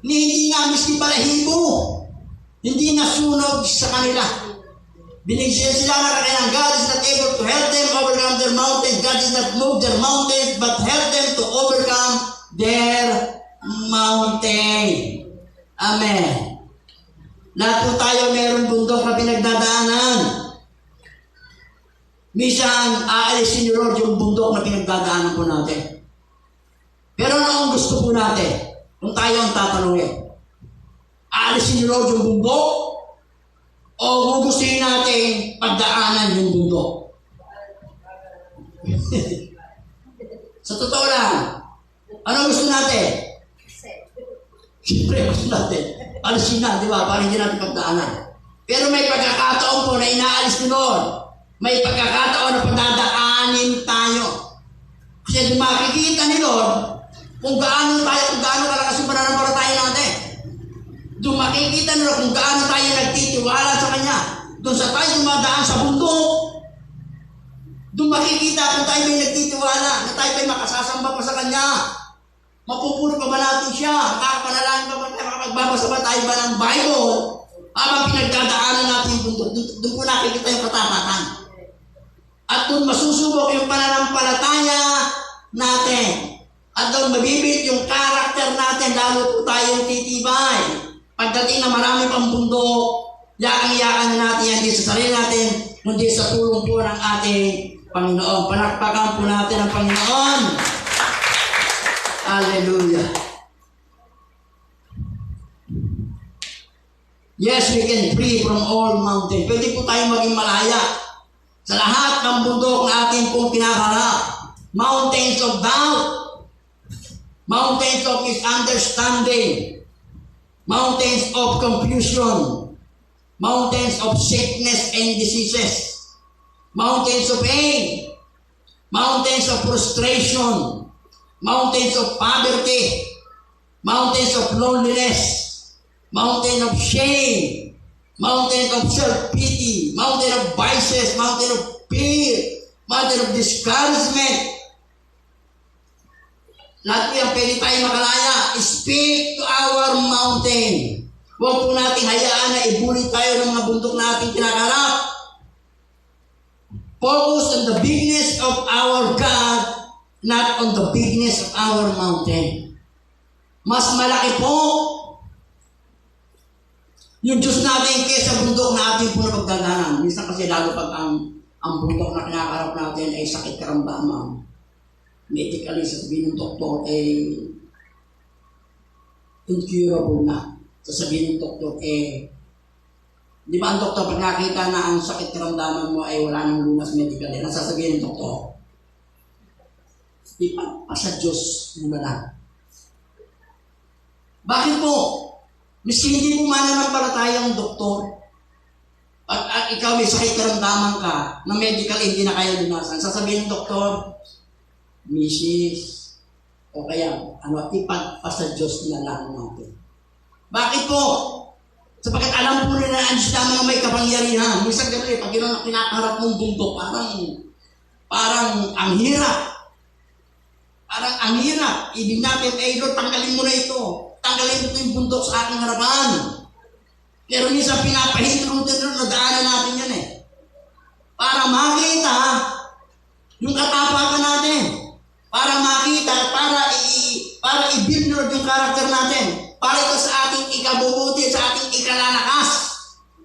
Hindi nga miski balahibo. Hindi nasunog sa kanila. Binigyan sila ng kanilang God is not able to help them overcome their mountains. God is not move their mountains, but help them to overcome their mountain. Amen. Lahat po tayo meron bundok na pinagdadaanan. Minsan, aalisin ni Lord yung bundok na pinagdadaanan po natin. Pero ano ang gusto po natin? Kung tayo ang tatanungin, aalisin ni Lord yung bundok o gugustuhin natin pagdaanan yung bundok? Sa totoo lang, ano gusto natin? Siyempre gusto natin. Alisin na, di ba? Para hindi natin pagdaanan. Pero may pagkakataon po na inaalis ni Lord. May pagkakataon na padadaanin tayo. Kasi makikita ni Lord kung gaano kalakas yung pananampalataya natin. Doon makikita ni Lord kung gaano tayo nagtitiwala sa Kanya. Doon sa tayo dumadaan sa bundok. Doon makikita kung tayo may nagtitiwala, na tayo may makasasamba pa sa Kanya. Mapupuri pa ba natin siya? Makapanalangin pa ba tayo? Makapagbabasa ba tayo ba ng Bible? Habang pinagdadaanan natin yung bundok, doon po nakikita yung katapatan. At doon masusubok yung pananampalataya natin. At doon mabibiit yung karakter natin, lalo po tayong titibay. Pagdating na marami pang bundok, yakang-yakan natin yan, hindi sa sarili natin, kundi sa tulong po ng ating Panginoon. Palakpakan po natin ang Panginoon. Hallelujah. Yes, we can free from all mountains. Pwede po tayong maging malaya sa lahat ng bundok na ating pong kinakarap. Mountains of doubt. Mountains of misunderstanding. Mountains of confusion. Mountains of sickness and diseases. Mountains of pain. Mountains of frustration. Mountains of poverty. Mountains of loneliness. Mountain of shame. Mountain of self-pity. Mountain of vices. Mountain of fear. Mountain of discouragement. Lahat po yung pwede tayo makalaya. Speak to our mountain. Huwag po natin hayaan na ibuli tayo ng mga bundok na ating kinakarap. Focus on the bigness of our God, not on the bigness of our mountain. Mas malaki po yung Diyos natin kaysa bundok na ating po na pagdadaanan. Minsan kasi lalo pag ang bundok na kinakarap natin ay sakit karamdaman. Medically, sasabihin ng doktor ay incurable na. Sasabihin ng doktor di ba ang doktor pag nakita na ang sakit karamdaman mo ay wala nang lunas medically, ang sasabihin ng doktor, di pa sa Diyos muna lang. Bakit po? Miski hindi mo mananampalataya ang doktor, at ikaw may sakit karamdaman ka, na medical hindi na kaya lunasan, sasabihin ng doktor, Mrs. o kaya, ipagpasa Diyos na lang natin. Bakit po? Sapagkat alam po nila ang Diyos na mga may kapangyarihan. Minsan gabi, pag kinakaharap mong bundok, parang ang hirap. Parang ang hirap. Ibig natin, Lord, tanggalin mo na ito. Tanggalin mo ito yung bundok sa aking harapan. Pero minsan pinapahinturutin doon, nadaanan natin yan para makita yung katapatan natin. Para makita, para i-build yung karakter natin. Para ito sa ating ikabubuti, sa ating ikalalakas.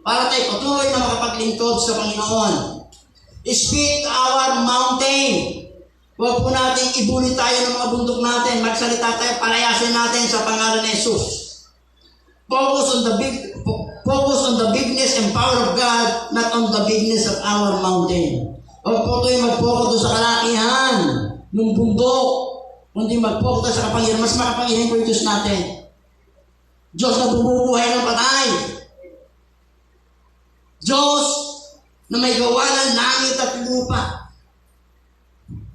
Para tayo patuloy na makapaglingkod sa Panginoon. Speak to our mountain. Huwag po natin ibuli tayo ng mga bundok natin. Magsalita tayo, palayasin natin sa pangalan ni Jesus. Focus on the bigness and power of God, not on the bigness of our mountain. Huwag po tayo mag-focus sa kalakihan ng bundok, kundi mag-focus sa kapangyarihan. Mas makapangyarihan po yung Diyos natin. Diyos na bumubuhay ng patay. Diyos na may gawa ng langit at lupa.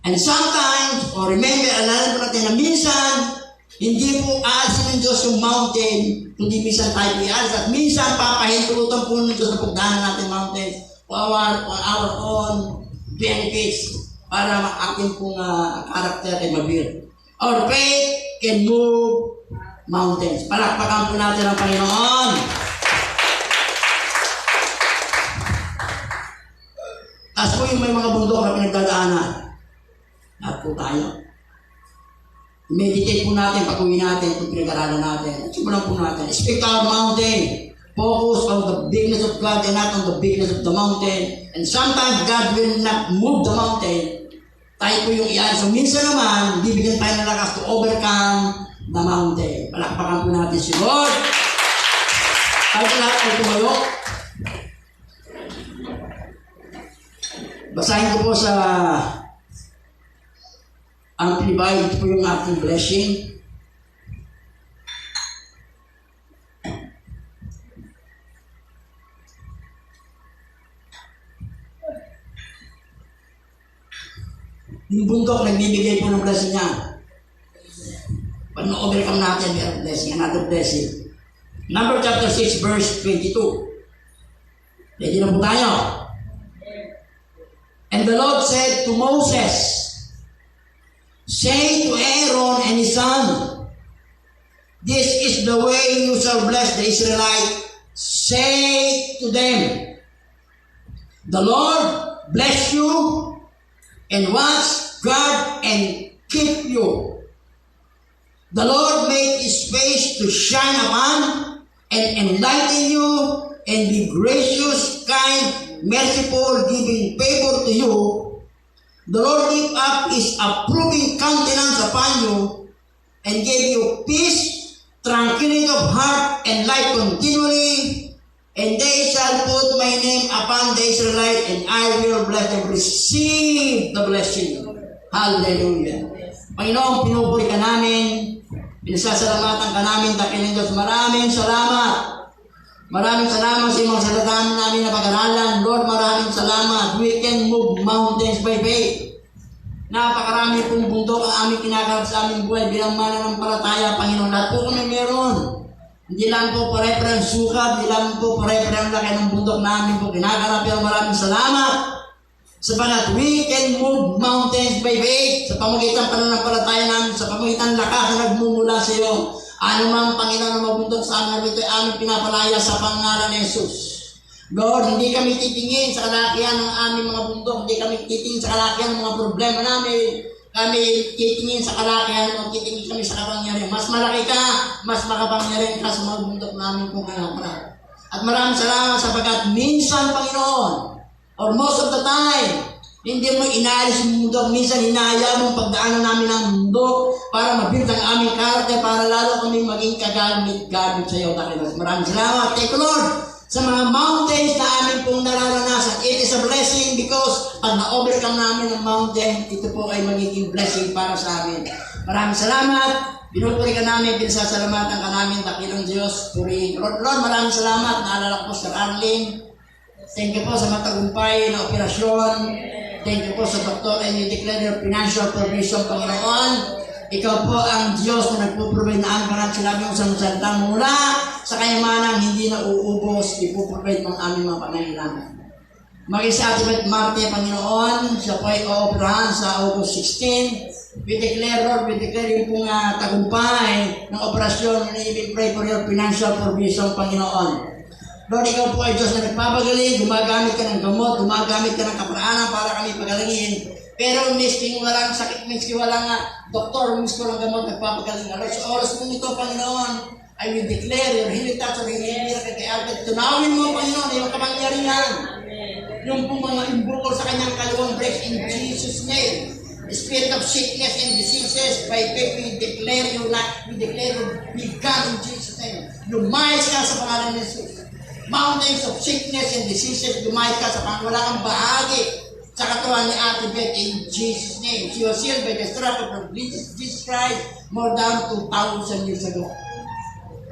And sometimes, remember, alam po natin na minsan, Hindi po aalisin ng Diyos yung mountain, kundi minsan tayo i-alis. At minsan papahintulutan po ng Diyos na pagdaanan natin mountains for our own benefits para ating pong character ay mabuild. Our faith can move mountains. Palakpakan po natin ang Panginoon. Tapos po yung may mga bundok na pinagdadaanan. Lahat po tayo. Meditate po natin, pag-uwi natin, kung pinag-aralan natin. Simulan po natin. Speak our mountain. Focus on the bigness of God and not on the bigness of the mountain. And sometimes God will not move the mountain. Tayo po yung iyan. So minsan naman, bibigyan tayo ng lakas to overcome the mountain. Palakpakan po natin si Lord. Tayo po lahat ay tumayo. Basahin ko po sa Amplified po yung ating blessing. Yung bundok, nagbibigay po ng blessing niya. Pag na-overcome natin, may blessing, another blessing. Number chapter 6, verse 22. Ready na po tayo. And the Lord said to Moses, say to Aaron and his son, this is the way you shall bless the Israelites. Say to them, the Lord bless you and watch God and keep you. The Lord make his face to shine upon and enlighten you and be gracious, kind, merciful, giving favor to you. The Lord lift up his approving countenance upon you and give you peace, tranquility of heart, and life continually. And they shall put my name upon the Israelites, and I will bless them. Receive the blessing. Hallelujah. Panginoon, pinupuri ka namin. Pinasasalamatan ka namin, dakilang Diyos. Maraming salamat. Maraming salamat sa mga salatan namin na pag-aralan. Lord, maraming salamat. We can move mountains by faith. Napakarami pong bundok ang aming kinakarap sa aming buhay bilang mananampalataya, Panginoon. Lahat po kami meron. Hindi lang po pare-pare ang sukat, hindi lang po pare-pare ang laki ng bundok namin po kinakarap. Pero maraming salamat. Sapagat we can move mountains by faith sa pamagitan pananampalataya namin, sa pamagitan lakas na nagmumula sa iyo. Ano mang Panginoon na mabundok sa amin, ito ay aming pinapalaya sa pangalan ni Jesus. Lord, hindi kami titingin sa kalakihan ng aming mga bundok, hindi kami titingin sa kalakihan ng mga problema namin. Kami titingin sa kalakihan o titingin kami sa kapangyarihan. Mas malaki ka, mas makapangyarihan ka sa mga bundok namin kung kanaparap. At maraming salamat sapagkat minsan, Panginoon, or most of the time, hindi mo inaalis yung mundo. Minsan hinahaya mong pagdaanan namin ng mundo para mabuild ang aming karakter, para lalo kami maging kagamit-gamit sa iyo. Maraming salamat. Thank you, Lord, sa mga mountains na amin pong nararanasan. It is a blessing because pag na-overcome namin ang mountain, ito po ay magiging blessing para sa amin. Maraming salamat. Pinupuri ka namin, pinasasalamatan ka namin, dakilang Diyos. Puri. Lord, maraming salamat. Naalala ko po Sir Arlene. Thank you po sa matagumpay na operasyon. Thank you po sa doktor, and you declare your financial provision, Panginoon. Ikaw po ang Diyos na nagpo-provide na ang parang sinabi mo sa salita mula sa kayamanang hindi na uubos, ipoprovide mo ang aming mga pangailangan. Maging sa Atin Marte, Panginoon, siya po ay ooperahan sa August 16. We declare, Lord, we declare yung pong tagumpay ng operasyon, and we pray for your financial provision, Panginoon. Lord, ikaw po ay Diyos na nagpapagaling, gumagamit ka ng gamot, gumagamit ka ng kaparaanan para kami pagalingin. Pero misking walang sakit, misking walang doktor, misking walang gamot, nagpapagaling. Lord, sa oras mong ito, Panginoon, I will declare your healing touch or healing miracle kay Albert. Tunawin mo, Panginoon, yung kapangyarihan. Yung pong mga imbukol sa kanyang kaluwang breaks in Jesus' name. The spirit of sickness and diseases, by faith we declare you be gone in Jesus' name. Lumayas ka sa pangalan ni Jesus. Mountains of sickness and diseases, lumayas ka sa pangalan. Wala kang bahagi sa katawan ni Ate Beth in Jesus' name. She was healed by the strap of Jesus Christ more than 2,000 years ago.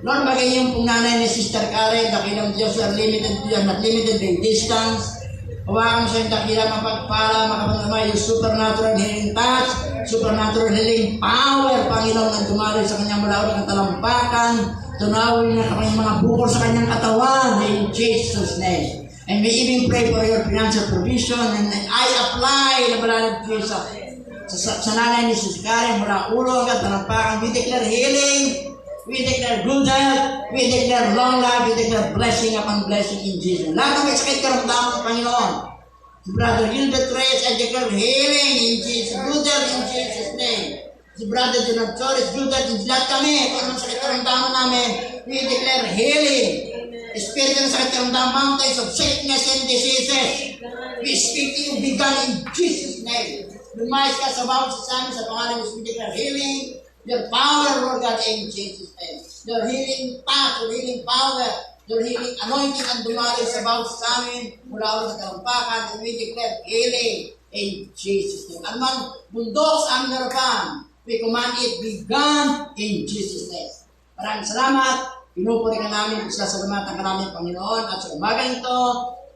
Lord, maging yung pong nanay ni Sister Karen, dakilang Diyos, you are not limited by distance. Hawakan mo sa iyong dakila, mapagpala, makapagdamay yung supernatural healing touch, supernatural healing power, Panginoon, ang dumari sa kanyang malawak ng talampakan, tunawin niya kanyang mga bukol sa kanyang katawan, in Jesus' name. And we even pray for your financial provision, and I apply the blood of Jesus sa nanay ni Jesus Karen, mula ulo hanggang talampakan. We declare healing, we declare good health, we declare long life, we declare blessing upon blessing in Jesus. Lahat ng may sakit karamdaman ng Panginoon. Si Brother Gilbert Reyes, I declare healing in Jesus, good health in Jesus' name. Si Brother Jonathan Torres, good health in lahat kami, kung anong sakit karamdaman namin, we declare healing. Spirit ng sakit karamdaman, mountains of sickness and diseases, we speak to you, begun in Jesus' name. Lumayas ka sa bawat sa amin sa pangalan ng we declare healing, your power, Lord God, in Jesus' name. Your healing path, your healing power, your healing anointing ang dumali sa bawat sa amin mula ulit sa talampakan, and we declare healing in Jesus' name. Anumang bundok sa aming harapan, we command it begun in Jesus' name. Maraming salamat. Pinupuri ka namin, isasalamatan ka namin, Panginoon, at sa umaga ito,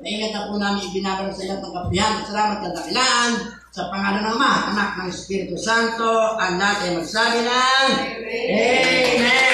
naingat na po namin ibinabalog sa ilang pagkapihan. Salamat ka dakilaan sa pangalan ng Ama, Anak ng Espiritu Santo, ang lahat ay magsabi ng Amen.